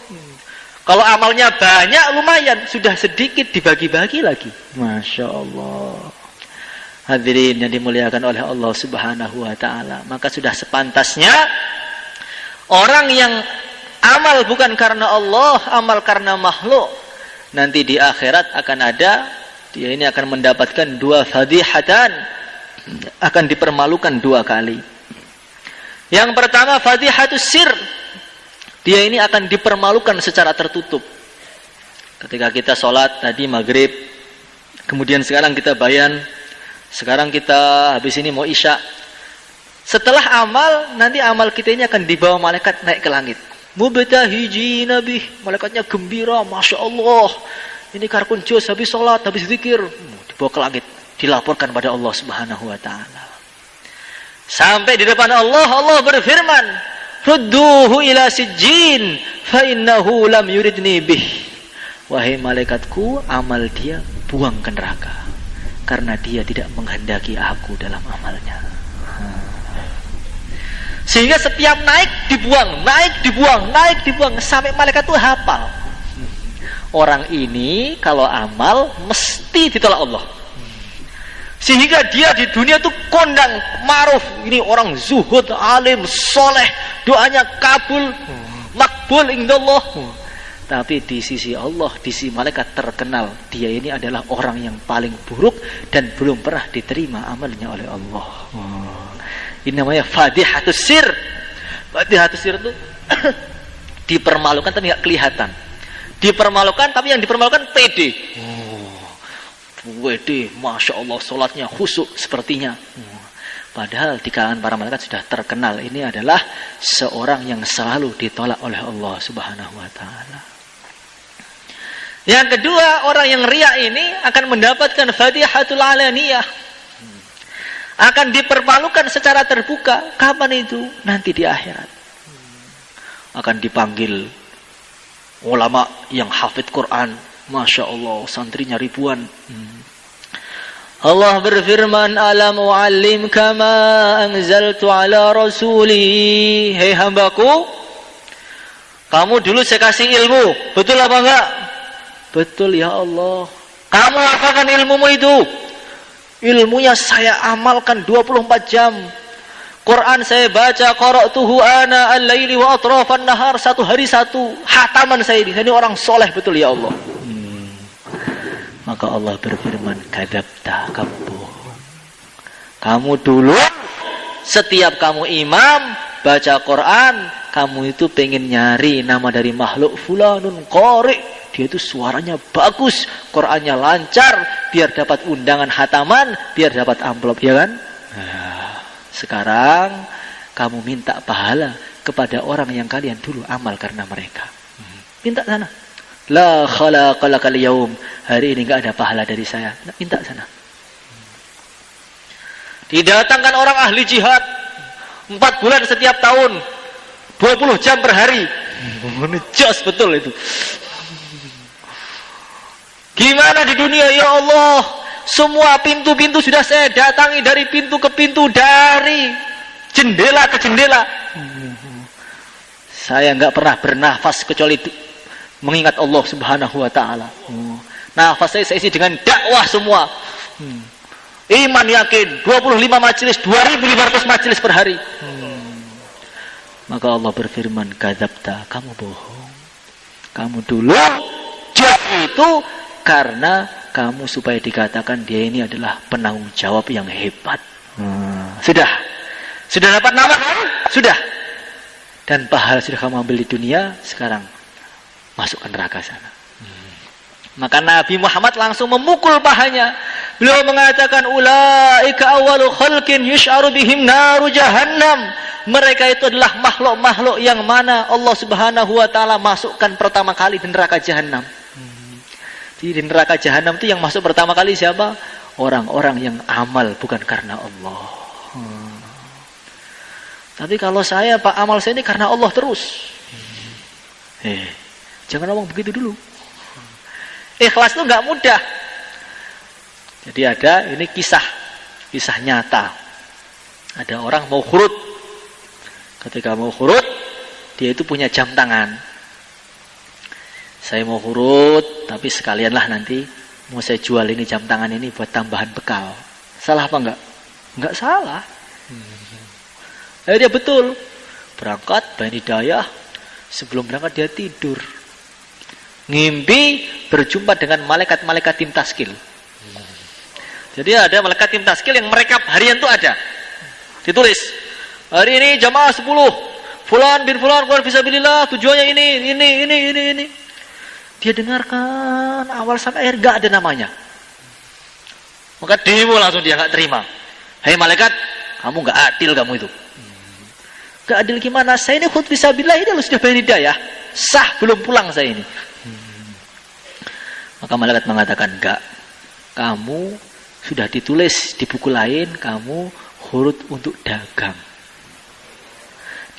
Kalau amalnya banyak lumayan, sudah sedikit dibagi-bagi lagi. Masya Allah. Hadirin yang dimuliakan oleh Allah Subhanahu wa ta'ala, maka sudah sepantasnya orang yang amal bukan karena Allah, amal karena makhluk, nanti di akhirat akan ada, dia ini akan mendapatkan dua fadihatan, akan dipermalukan dua kali. Yang pertama fadihatus sir, dia ini akan dipermalukan secara tertutup. Ketika kita sholat tadi maghrib, kemudian sekarang kita bayan, sekarang kita habis ini mau isya. Setelah amal, nanti amal kita ini akan dibawa malaikat naik ke langit. Mubtahiji nabi, malaikatnya gembira, Masya Allah. Ini karpun juz habis sholat, habis zikir, dibawa ke langit, dilaporkan pada Allah Subhanahu wa ta'ala. Sampai di depan Allah, Allah berfirman, Rudduhu ila sijjin, fa innahu lam yuridni bih. Wahai malaikatku, amal dia buang ke neraka, karena dia tidak menghendaki aku dalam amalnya. Sehingga setiap naik dibuang, naik dibuang, naik dibuang, sampai malaikat itu hafal. Orang ini kalau amal mesti ditolak Allah. Sehingga dia di dunia itu kondang, ma'ruf, ini orang zuhud, alim, soleh, doanya kabul, makbul indallah. Tapi di sisi Allah, di sisi malaikat terkenal, dia ini adalah orang yang paling buruk dan belum pernah diterima amalnya oleh Allah. Ini namanya fadihatus sir. Fadihatus sir itu dipermalukan tapi nggak kelihatan. Dipermalukan tapi yang dipermalukan pede. Pede, Masya Allah, sholatnya khusyuk sepertinya. Padahal di kalangan para malaikat sudah terkenal, ini adalah seorang yang selalu ditolak oleh Allah Subhanahu wa ta'ala. Yang kedua, orang yang riya ini akan mendapatkan fadihatul alaniyah. Akan dipermalukan secara terbuka. Kapan itu? Nanti di akhirat. Akan dipanggil ulama yang hafidh Quran. Masya Allah, santrinya ribuan. Allah berfirman, Alam u'allimka ma anzaltu ala rasuli. Hei hambaku, kamu dulu saya kasih ilmu, betul apa enggak? Betul ya Allah. Kamu apakan ilmumu itu? Ilmunya saya amalkan 24 jam. Quran saya baca, qara'tuhu ana al-laili wa atrafan nahar, satu hari satu hataman saya ini. Ini orang soleh betul ya Allah. Maka Allah berfirman, kadzabta, kamu bohong. Kamu dulu setiap kamu imam baca Quran, kamu itu pengen nyari nama dari makhluk fulanun qari. Dia itu suaranya bagus, Qurannya lancar, biar dapat undangan hataman, biar dapat amplop, ya kan? Nah, sekarang kamu minta pahala kepada orang yang kalian dulu amal karena mereka. Minta sana. La khalaqa lakal yaum. Hari ini enggak ada pahala dari saya. Minta sana. Didatangkan orang ahli jihad 4 bulan setiap tahun, 20 jam per hari. Jos betul itu. Gimana di dunia ya Allah? Semua pintu-pintu sudah saya datangi, dari pintu ke pintu, dari jendela ke jendela. Saya enggak pernah bernafas kecuali mengingat Allah Subhanahu wa ta'ala. Nafas saya isi dengan dakwah semua. Iman yakin 25 majelis, 2500 majelis per hari. Maka Allah berfirman, kadzabta, kamu bohong. Kamu dulu jadi itu karena kamu supaya dikatakan dia ini adalah penanggung jawab yang hebat. Sudah dapat nama kan? Sudah. Dan pahala sudah kamu ambil di dunia, sekarang masukkan neraka sana. Maka Nabi Muhammad langsung memukul pahanya. Beliau mengatakan, ulaika awwalu khalqin yush'aru bihim naru jahannam. Mereka itu adalah makhluk-makhluk yang mana Allah Subhanahu wa taala masukkan pertama kali di neraka jahanam. Jadi di neraka jahanam itu yang masuk pertama kali siapa? Orang-orang yang amal bukan karena Allah. Tapi kalau saya, Pak, amal saya ini karena Allah terus. Jangan ngomong begitu dulu. Ikhlas itu nggak mudah. Jadi ada ini kisah nyata. Ada orang mau khurut. Ketika mau khurut, dia itu punya jam tangan. Saya mau khurut, tapi sekalianlah nanti mau saya jual ini jam tangan ini buat tambahan bekal. Salah apa enggak? Enggak salah. Dia betul. Berangkat, bayar hidayah. Sebelum berangkat dia tidur. Ngimpi berjumpa dengan malaikat-malaikat tim taskil. Jadi ada malaikat tim taskil yang merekap harian itu ada. Ditulis. Hari ini jamaah 10. Fulan bin Fulan keluar fisabilillah, tujuannya ini. Dia dengarkan awal sampai akhir enggak ada namanya. Maka demo langsung dia enggak terima. Hei malaikat, kamu enggak adil kamu itu. Enggak adil gimana? Saya ini khut fisabilillah ini sudah bayar hidayah. Sah belum pulang saya ini. Maka malaikat mengatakan, enggak. Kamu sudah ditulis di buku lain, kamu khurut untuk dagang.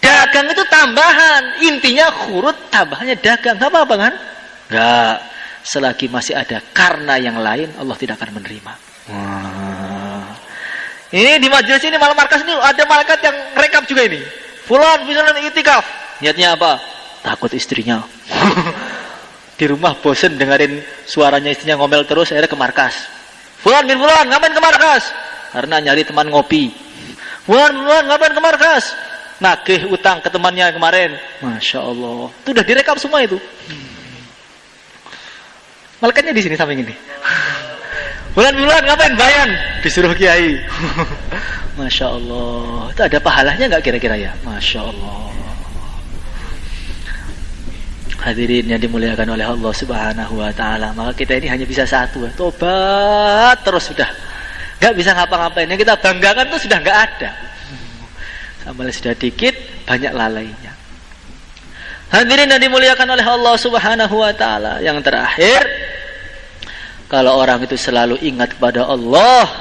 Dagang itu tambahan. Intinya khurut tambahannya dagang. Enggak apa-apa kan? Enggak. Selagi masih ada karena yang lain, Allah tidak akan menerima. Ini di majelis ini, malam markas ini ada malaikat yang rekap juga ini. Fulan bisa itikaf. Niatnya apa? Takut istrinya. Di rumah bosen dengerin suaranya istrinya ngomel terus, akhirnya ke markas. Fulan bin Fulan, ngapain ke markas? Karena nyari teman ngopi. Fulan bin Fulan, ngapain ke markas? Nagih utang ke temannya kemarin. Masya Allah. Itu udah direkam semua itu. Malaikatnya di sini samping ini. Fulan bin Fulan, ngapain? Bayan. Disuruh kiai. Masya Allah. Itu ada pahalanya nggak kira-kira ya? Masya Allah. Hadirin yang dimuliakan oleh Allah Subhanahu wa taala, maka kita ini hanya bisa satu, tobat terus sudah. Enggak bisa ngapa-ngapain. Yang kita banggakan itu sudah enggak ada. Amal sudah dikit, banyak lalainya. Hadirin yang dimuliakan oleh Allah Subhanahu wa taala, yang terakhir, kalau orang itu selalu ingat kepada Allah,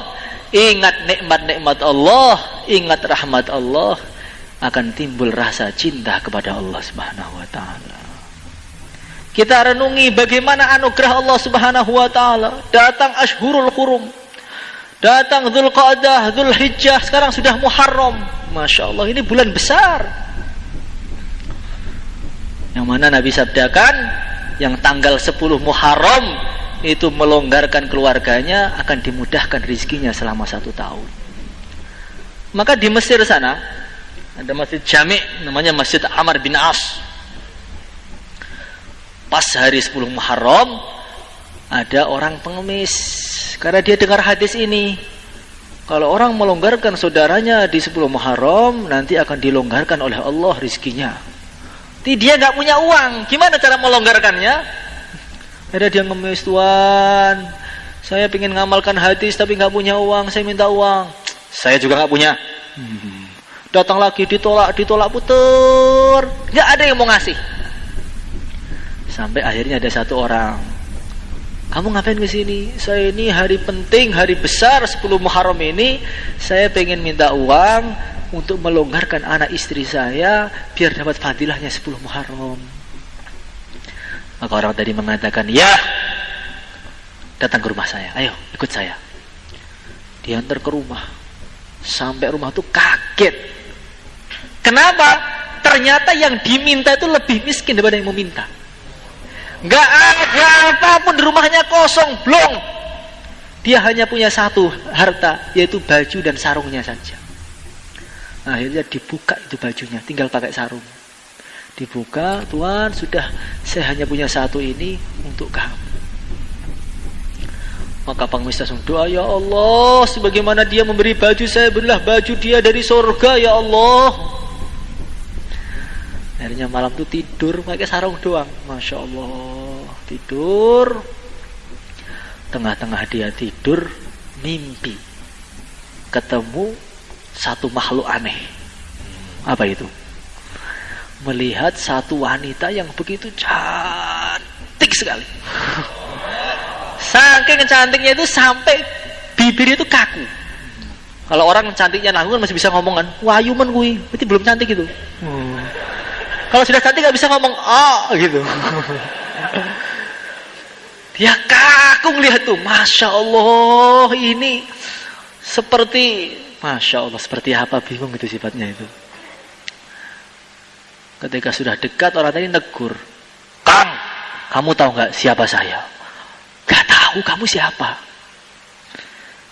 ingat nikmat-nikmat Allah, ingat rahmat Allah, akan timbul rasa cinta kepada Allah Subhanahu wa taala. Kita renungi bagaimana anugerah Allah Subhanahu wa taala. Datang Ashhurul Hurum. Datang Dzulqa'dah, Dzulhijjah, sekarang sudah Muharram. Masya Allah, ini bulan besar. Yang mana Nabi sabdakan, yang tanggal 10 Muharram itu melonggarkan keluarganya, akan dimudahkan rezekinya selama 1 tahun. Maka di Mesir sana ada masjid jami' namanya Masjid Amr bin As. Pas hari 10 Muharram ada orang pengemis, karena dia dengar hadis ini, kalau orang melonggarkan saudaranya di 10 Muharram, nanti akan dilonggarkan oleh Allah rezekinya. Tapi dia nggak punya uang, gimana cara melonggarkannya? Ada dia ngemis, Tuhan, saya ingin ngamalkan hadis tapi nggak punya uang, saya minta uang. Saya juga nggak punya. Datang lagi, ditolak puter, nggak ada yang mau ngasih. Sampai akhirnya ada satu orang, kamu ngapain ke sini? Saya ini hari penting, hari besar 10 Muharram ini, saya pengen minta uang untuk melonggarkan anak istri saya biar dapat fadilahnya 10 Muharram. Maka orang tadi mengatakan, ya, datang ke rumah saya, ayo ikut saya. Diantar ke rumah, sampai rumah tuh kaget. Kenapa? Ternyata yang diminta itu lebih miskin daripada yang meminta. Gak ada apapun di rumahnya, kosong, blong. Dia hanya punya satu harta, yaitu baju dan sarungnya saja. Akhirnya dibuka itu bajunya, tinggal pakai sarung. Dibuka, Tuhan, sudah, saya hanya punya satu ini untuk kamu. Maka pengemis langsung doa, ya Allah, sebagaimana dia memberi baju saya, berilah baju dia dari surga, ya Allah. Akhirnya malam itu tidur pakai sarung doang. Masya Allah, tidur. Tengah-tengah dia tidur, mimpi ketemu satu makhluk aneh. Apa itu? Melihat satu wanita yang begitu cantik sekali. Saking cantiknya itu sampai bibirnya itu kaku. Kalau orang cantiknya nanggung masih bisa ngomong kan, wahyu men kuwi, berarti belum cantik gitu. Kalau sudah cantik nggak bisa ngomong gitu. Dia kaku melihat tuh, masya Allah, ini seperti, masya Allah, seperti apa, bingung itu sifatnya itu. Ketika sudah dekat, orang tadi negur, Kang, kamu tahu nggak siapa saya? Gak tahu, kamu siapa?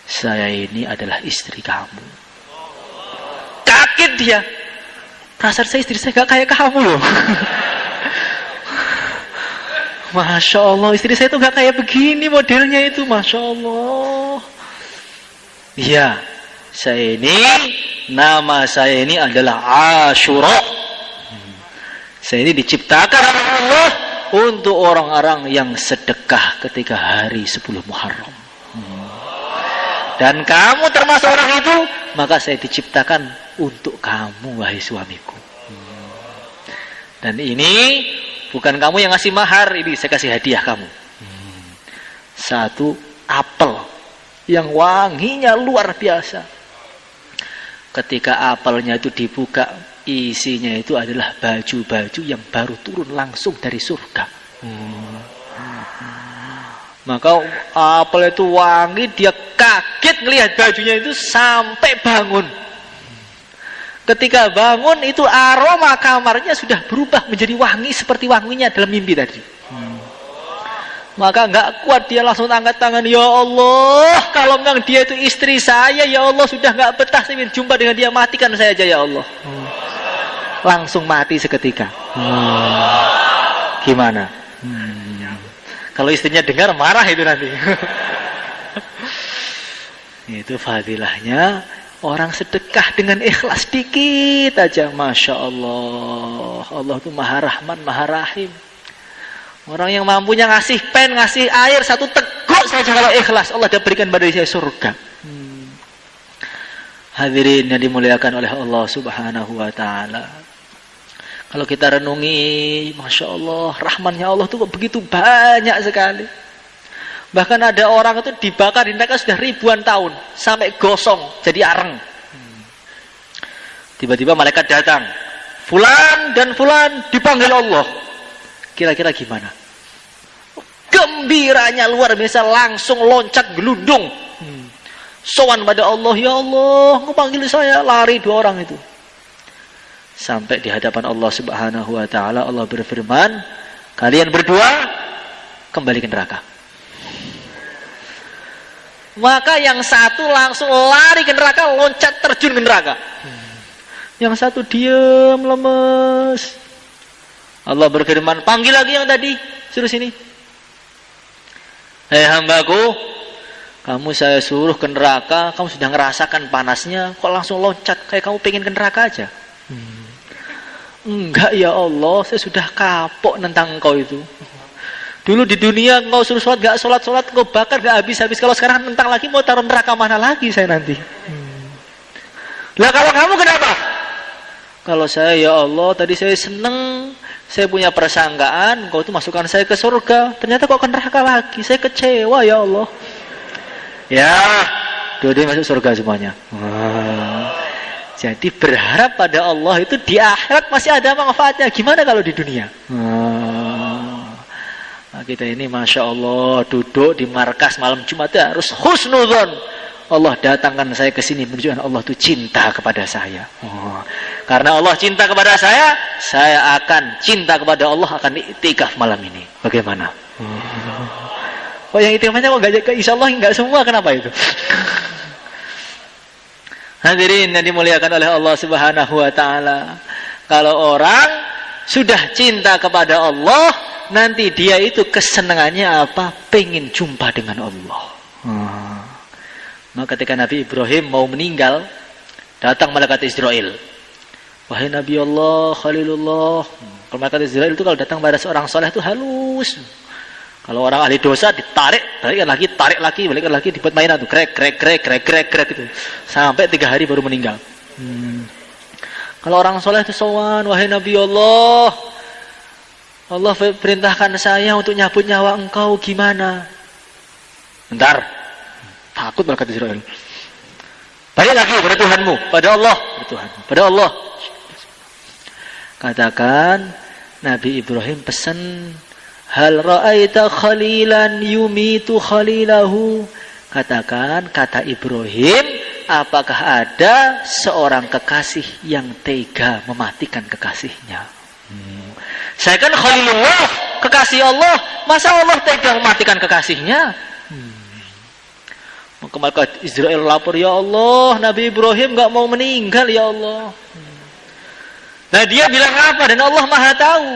Saya ini adalah istri kamu. Kaget dia. Perasaan saya istri saya gak kayak kamu loh. Masya Allah, istri saya tuh gak kayak begini modelnya itu. Masya Allah. Iya, nama saya ini adalah Ashura. Saya ini diciptakan oleh Allah untuk orang-orang yang sedekah ketika hari 10 Muharram. Dan kamu termasuk orang itu, maka saya diciptakan untuk kamu, wahai suamiku. Dan ini bukan kamu yang ngasih mahar, ini saya kasih hadiah kamu. Satu apel yang wanginya luar biasa. Ketika apelnya itu dibuka, isinya itu adalah baju-baju yang baru turun langsung dari surga. Maka apel itu wangi, dia kaget ngelihat bajunya itu sampai bangun. Ketika bangun itu aroma kamarnya sudah berubah menjadi wangi seperti wanginya dalam mimpi tadi. Maka nggak kuat, dia langsung angkat tangan, ya Allah, kalau memang dia itu istri saya, ya Allah, sudah nggak betah saya ingin jumpa dengan dia, matikan saya aja ya Allah. Langsung mati seketika. Gimana? Kalau istrinya dengar marah itu nanti. Itu fadilahnya orang sedekah dengan ikhlas dikit aja. Masya Allah. Allah itu Maha Rahman, Maha Rahim. Orang yang mampunya ngasih pen, ngasih air, satu teguk saja kalau ikhlas, Allah dah berikan pada dia surga. Hadirin yang dimuliakan oleh Allah Subhanahu wa ta'ala. Kalau kita renungi, Masya Allah, rahmannya Allah itu begitu banyak sekali. Bahkan ada orang itu dibakar di neraka sudah ribuan tahun, sampai gosong, jadi areng. Tiba-tiba malaikat datang, Fulan dan Fulan dipanggil Allah. Kira-kira gimana? Gembiranya luar biasa, langsung loncat gelundung. Sowan pada Allah, ya Allah, engkau panggil saya, lari dua orang itu. Sampai di hadapan Allah Subhanahu wa ta'ala, Allah berfirman, kalian berdua kembali ke neraka. Maka yang satu langsung lari ke neraka, loncat terjun ke neraka. Yang satu diam, lemes. Allah berfirman, panggil lagi yang tadi, suruh sini. Hei hambaku, kamu saya suruh ke neraka, kamu sudah ngerasakan panasnya, kok langsung loncat kayak kamu pengen ke neraka aja? Enggak ya Allah, saya sudah kapok tentang engkau itu. Dulu di dunia engkau suruh sholat, gak sholat, engkau bakar gak habis-habis. Kalau sekarang tentang lagi, mau taruh neraka mana lagi saya nanti? Lah kalau kamu kenapa? Kalau saya, ya Allah, tadi saya seneng, saya punya persangkaan, engkau itu masukkan saya ke surga, ternyata kok ke neraka lagi, saya kecewa ya Allah. Ya, dua-duanya masuk surga semuanya. Jadi berharap pada Allah itu di akhirat masih ada manfaatnya. Gimana kalau di dunia? Nah, kita ini Masya Allah duduk di markas malam Jumat harus husnudzon. Allah datangkan saya ke sini menunjukkan Allah itu cinta kepada saya. Karena Allah cinta kepada saya akan cinta kepada Allah, akan iktikaf malam ini. Bagaimana? Kok yang istighfarnya kok enggak, insya Allah enggak semua, kenapa itu? Hadirin yang dimuliakan oleh Allah Subhanahu wa taala. Kalau orang sudah cinta kepada Allah, nanti dia itu kesenangannya apa? Pengen jumpa dengan Allah. Maka ketika Nabi Ibrahim mau meninggal, datang malaikat Israel. Wahai Nabi Allah, Khalilullah. Kalau malaikat Israel itu kalau datang pada seorang soleh itu halus. Kalau orang ahli dosa ditarik, tarik lagi, balikkan lagi, dibuat mainan tuh, krek gitu. Sampai 3 hari baru meninggal. Kalau orang soleh itu sowan, wahai Nabi Allah, Allah perintahkan saya untuk nyabut nyawa engkau, gimana? Bentar, takut malaikat Israel. Balik lagi pada Tuhanmu, pada Allah, pada Allah. Katakan, Nabi Ibrahim pesan, hal ra'aita khalilan yumitu khalilahu. Katakan, kata Ibrahim, apakah ada seorang kekasih yang tega mematikan kekasihnya? Saya kan Khalilullah, kekasih Allah, masa Allah tega mematikan kekasihnya? Maka malaikat Israel lapor, ya Allah, Nabi Ibrahim gak mau meninggal, ya Allah. Nah dia bilang apa? Dan Allah Maha tahu.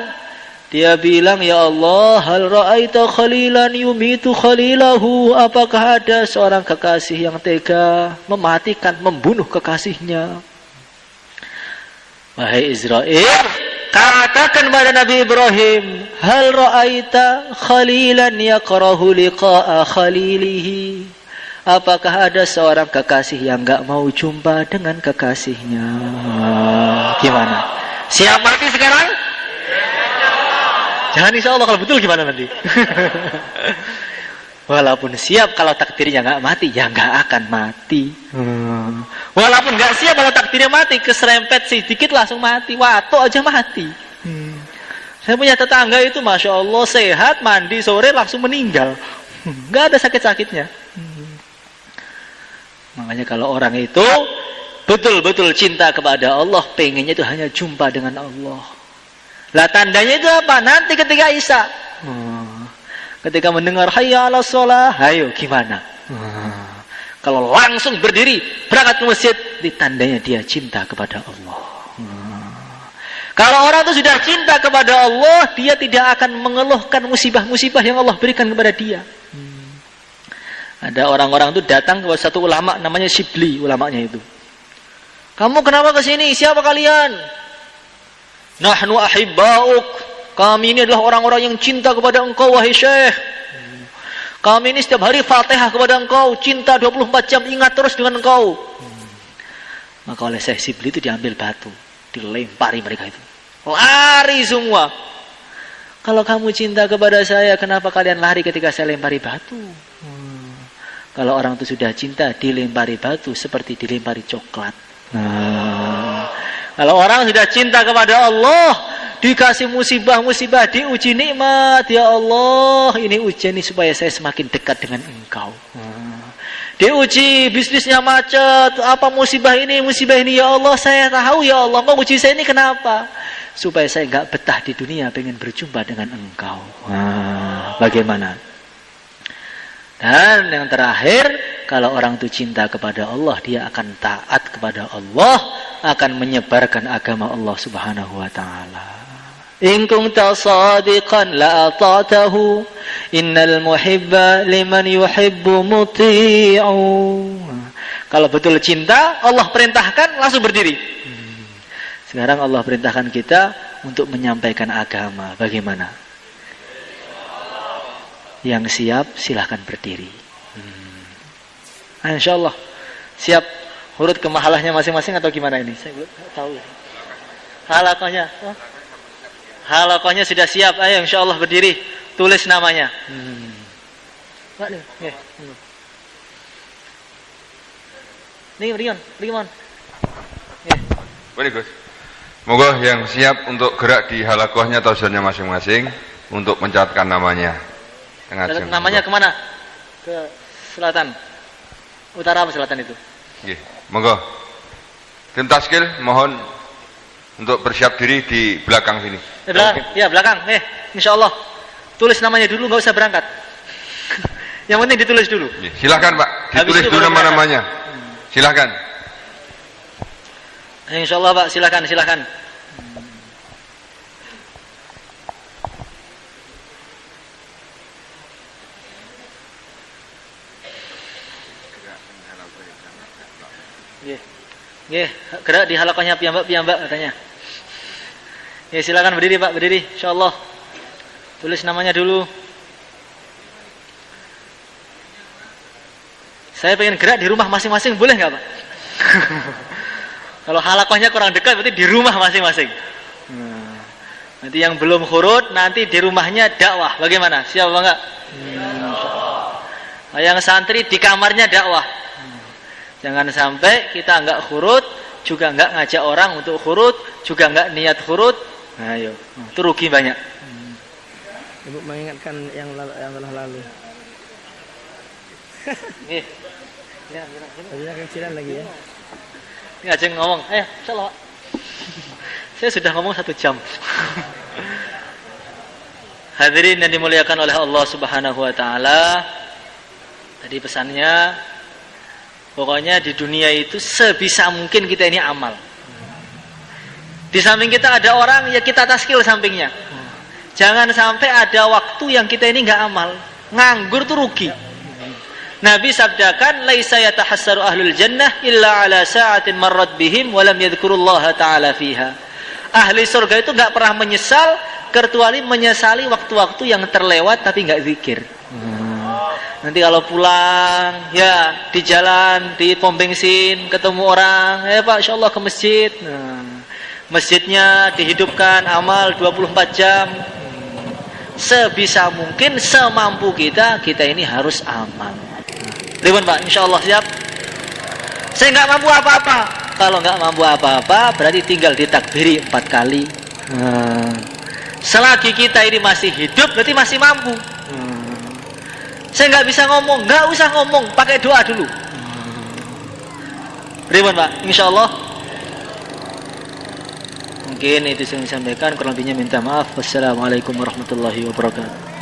Dia bilang, ya Allah, hal ra'aita khalilan yumitu khalilahu. Apakah ada seorang kekasih yang tega mematikan, membunuh kekasihnya? Wahai Israel, katakan pada Nabi Ibrahim, hal ra'aita khalilan yakrahu liqa'a khalilihi. Apakah ada seorang kekasih yang enggak mau jumpa dengan kekasihnya? Gimana? Siap mati sekarang? Jangan insya Allah, kalau betul gimana nanti? Walaupun siap kalau takdirnya nggak mati, ya nggak akan mati. Walaupun nggak siap kalau takdirnya mati, keserempet sedikit langsung mati, watuk aja mati. Saya punya tetangga itu, masya Allah sehat, mandi sore langsung meninggal, nggak ada sakit-sakitnya. Makanya kalau orang itu betul-betul cinta kepada Allah, pengennya itu hanya jumpa dengan Allah. Lah tandanya itu apa? Nanti ketika Isya, ketika mendengar hayya 'alas shalah, ayo gimana? Kalau langsung berdiri berangkat ke masjid, ditandanya dia cinta kepada Allah. Kalau orang itu sudah cinta kepada Allah, dia tidak akan mengeluhkan musibah-musibah yang Allah berikan kepada dia. Ada orang-orang itu datang kepada satu ulama namanya Shibli, ulamanya itu. Kamu kenapa ke sini? Siapa kalian? Nahnu ahibba'uk. Kami ini adalah orang-orang yang cinta kepada engkau, wahai Syekh. Kami ini setiap hari Fatihah kepada engkau, cinta 24 jam, ingat terus dengan engkau. Maka oleh Syekh Shibli itu diambil batu, dilempari mereka itu. Lari semua. Kalau kamu cinta kepada saya, kenapa kalian lari ketika saya lempari batu? Kalau orang itu sudah cinta, dilempari batu seperti dilempari coklat. Kalau orang sudah cinta kepada Allah, dikasih musibah-musibah, diuji nikmat, ya Allah, ini ujian ini supaya saya semakin dekat dengan engkau. Diuji bisnisnya macet, apa musibah ini, ya Allah, saya tahu ya Allah, kau uji saya ini kenapa? Supaya saya enggak betah di dunia, pengen berjumpa dengan engkau. Bagaimana? Dan yang terakhir, kalau orang itu cinta kepada Allah, dia akan taat kepada Allah, akan menyebarkan agama Allah Subhanahu wa taala. In kunta shadiqan la ata'tahu, innal muhibba liman yuhibbu muti'u. Kalau betul cinta, Allah perintahkan langsung berdiri. Sekarang Allah perintahkan kita untuk menyampaikan agama. Bagaimana? Yang siap silahkan berdiri. Insya Allah siap urut ke mahalahnya masing-masing atau gimana ini? Saya belum tahu. Halakohnya sudah siap. Ayo insya Allah berdiri. Tulis namanya. Nih Rion. Boleh Gus. Moga yang siap untuk gerak di halakohnya atau zonnya masing-masing untuk mencatatkan namanya. Namanya kemana? Ke selatan. Utara apa selatan itu? Nggih, monggo. Tim taskil mohon untuk bersiap diri di belakang sini. Belakang? Ya, belakang. Insya Allah. Tulis namanya dulu, nggak usah berangkat. Yang penting ditulis dulu. Silakan Pak, Habis ditulis itu dulu baru nama-namanya. Silakan. Insyaallah Pak, silakan. Nggih, gerak di halakohnya piyambak katanya. Ya silakan berdiri Pak, berdiri insyaallah. Tulis namanya dulu. Saya pengen gerak di rumah masing-masing, boleh nggak Pak? Kalau halakohnya kurang dekat berarti di rumah masing-masing. Nanti yang belum khurut nanti di rumahnya dakwah. Bagaimana? Siap apa enggak? Yang santri di kamarnya dakwah. Jangan sampai kita enggak khurut, juga enggak ngajak orang untuk khurut, juga enggak niat khurut. Nah, ayo, itu rugi banyak. Ibu mengingatkan yang telah lalu. Nggih. Ya, Tadinya kecilan lagi ya. Ini aja ngomong. Insyaallah. Saya sudah ngomong 1 jam. Hadirin yang dimuliakan oleh Allah Subhanahu wa taala. Tadi pesannya pokoknya di dunia itu sebisa mungkin kita ini amal. Di samping kita ada orang, ya kita taskil sampingnya. Jangan sampai ada waktu yang kita ini enggak amal. Nganggur tuh rugi. Nabi sabdakan, "Laisa yatahassaru ahlul jannah illa ala sa'atin marrat bihim wa lam yadhkurullaha ta'ala fiha." Ahli surga itu enggak pernah menyesal kecuali menyesali waktu-waktu yang terlewat tapi enggak zikir. Nanti kalau pulang, ya di jalan, di pom bensin, ketemu orang, Pak, insyaallah ke masjid. Masjidnya dihidupkan, amal 24 jam. Sebisa mungkin, semampu kita ini harus amal. Ribun Pak, insyaallah siap. Saya nggak mampu apa-apa. Kalau nggak mampu apa-apa, berarti tinggal ditakbiri 4 kali. Selagi kita ini masih hidup, berarti masih mampu. Saya nggak bisa ngomong, nggak usah ngomong, pakai doa dulu. Ribun Pak, insyaallah. Mungkin itu yang saya sampaikan, kurang lebihnya minta maaf. Wassalamualaikum warahmatullahi wabarakatuh.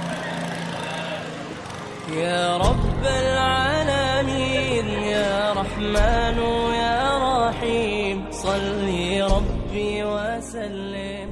يا رب العالمين يا رحمن يا رحيم صل ربي وسلم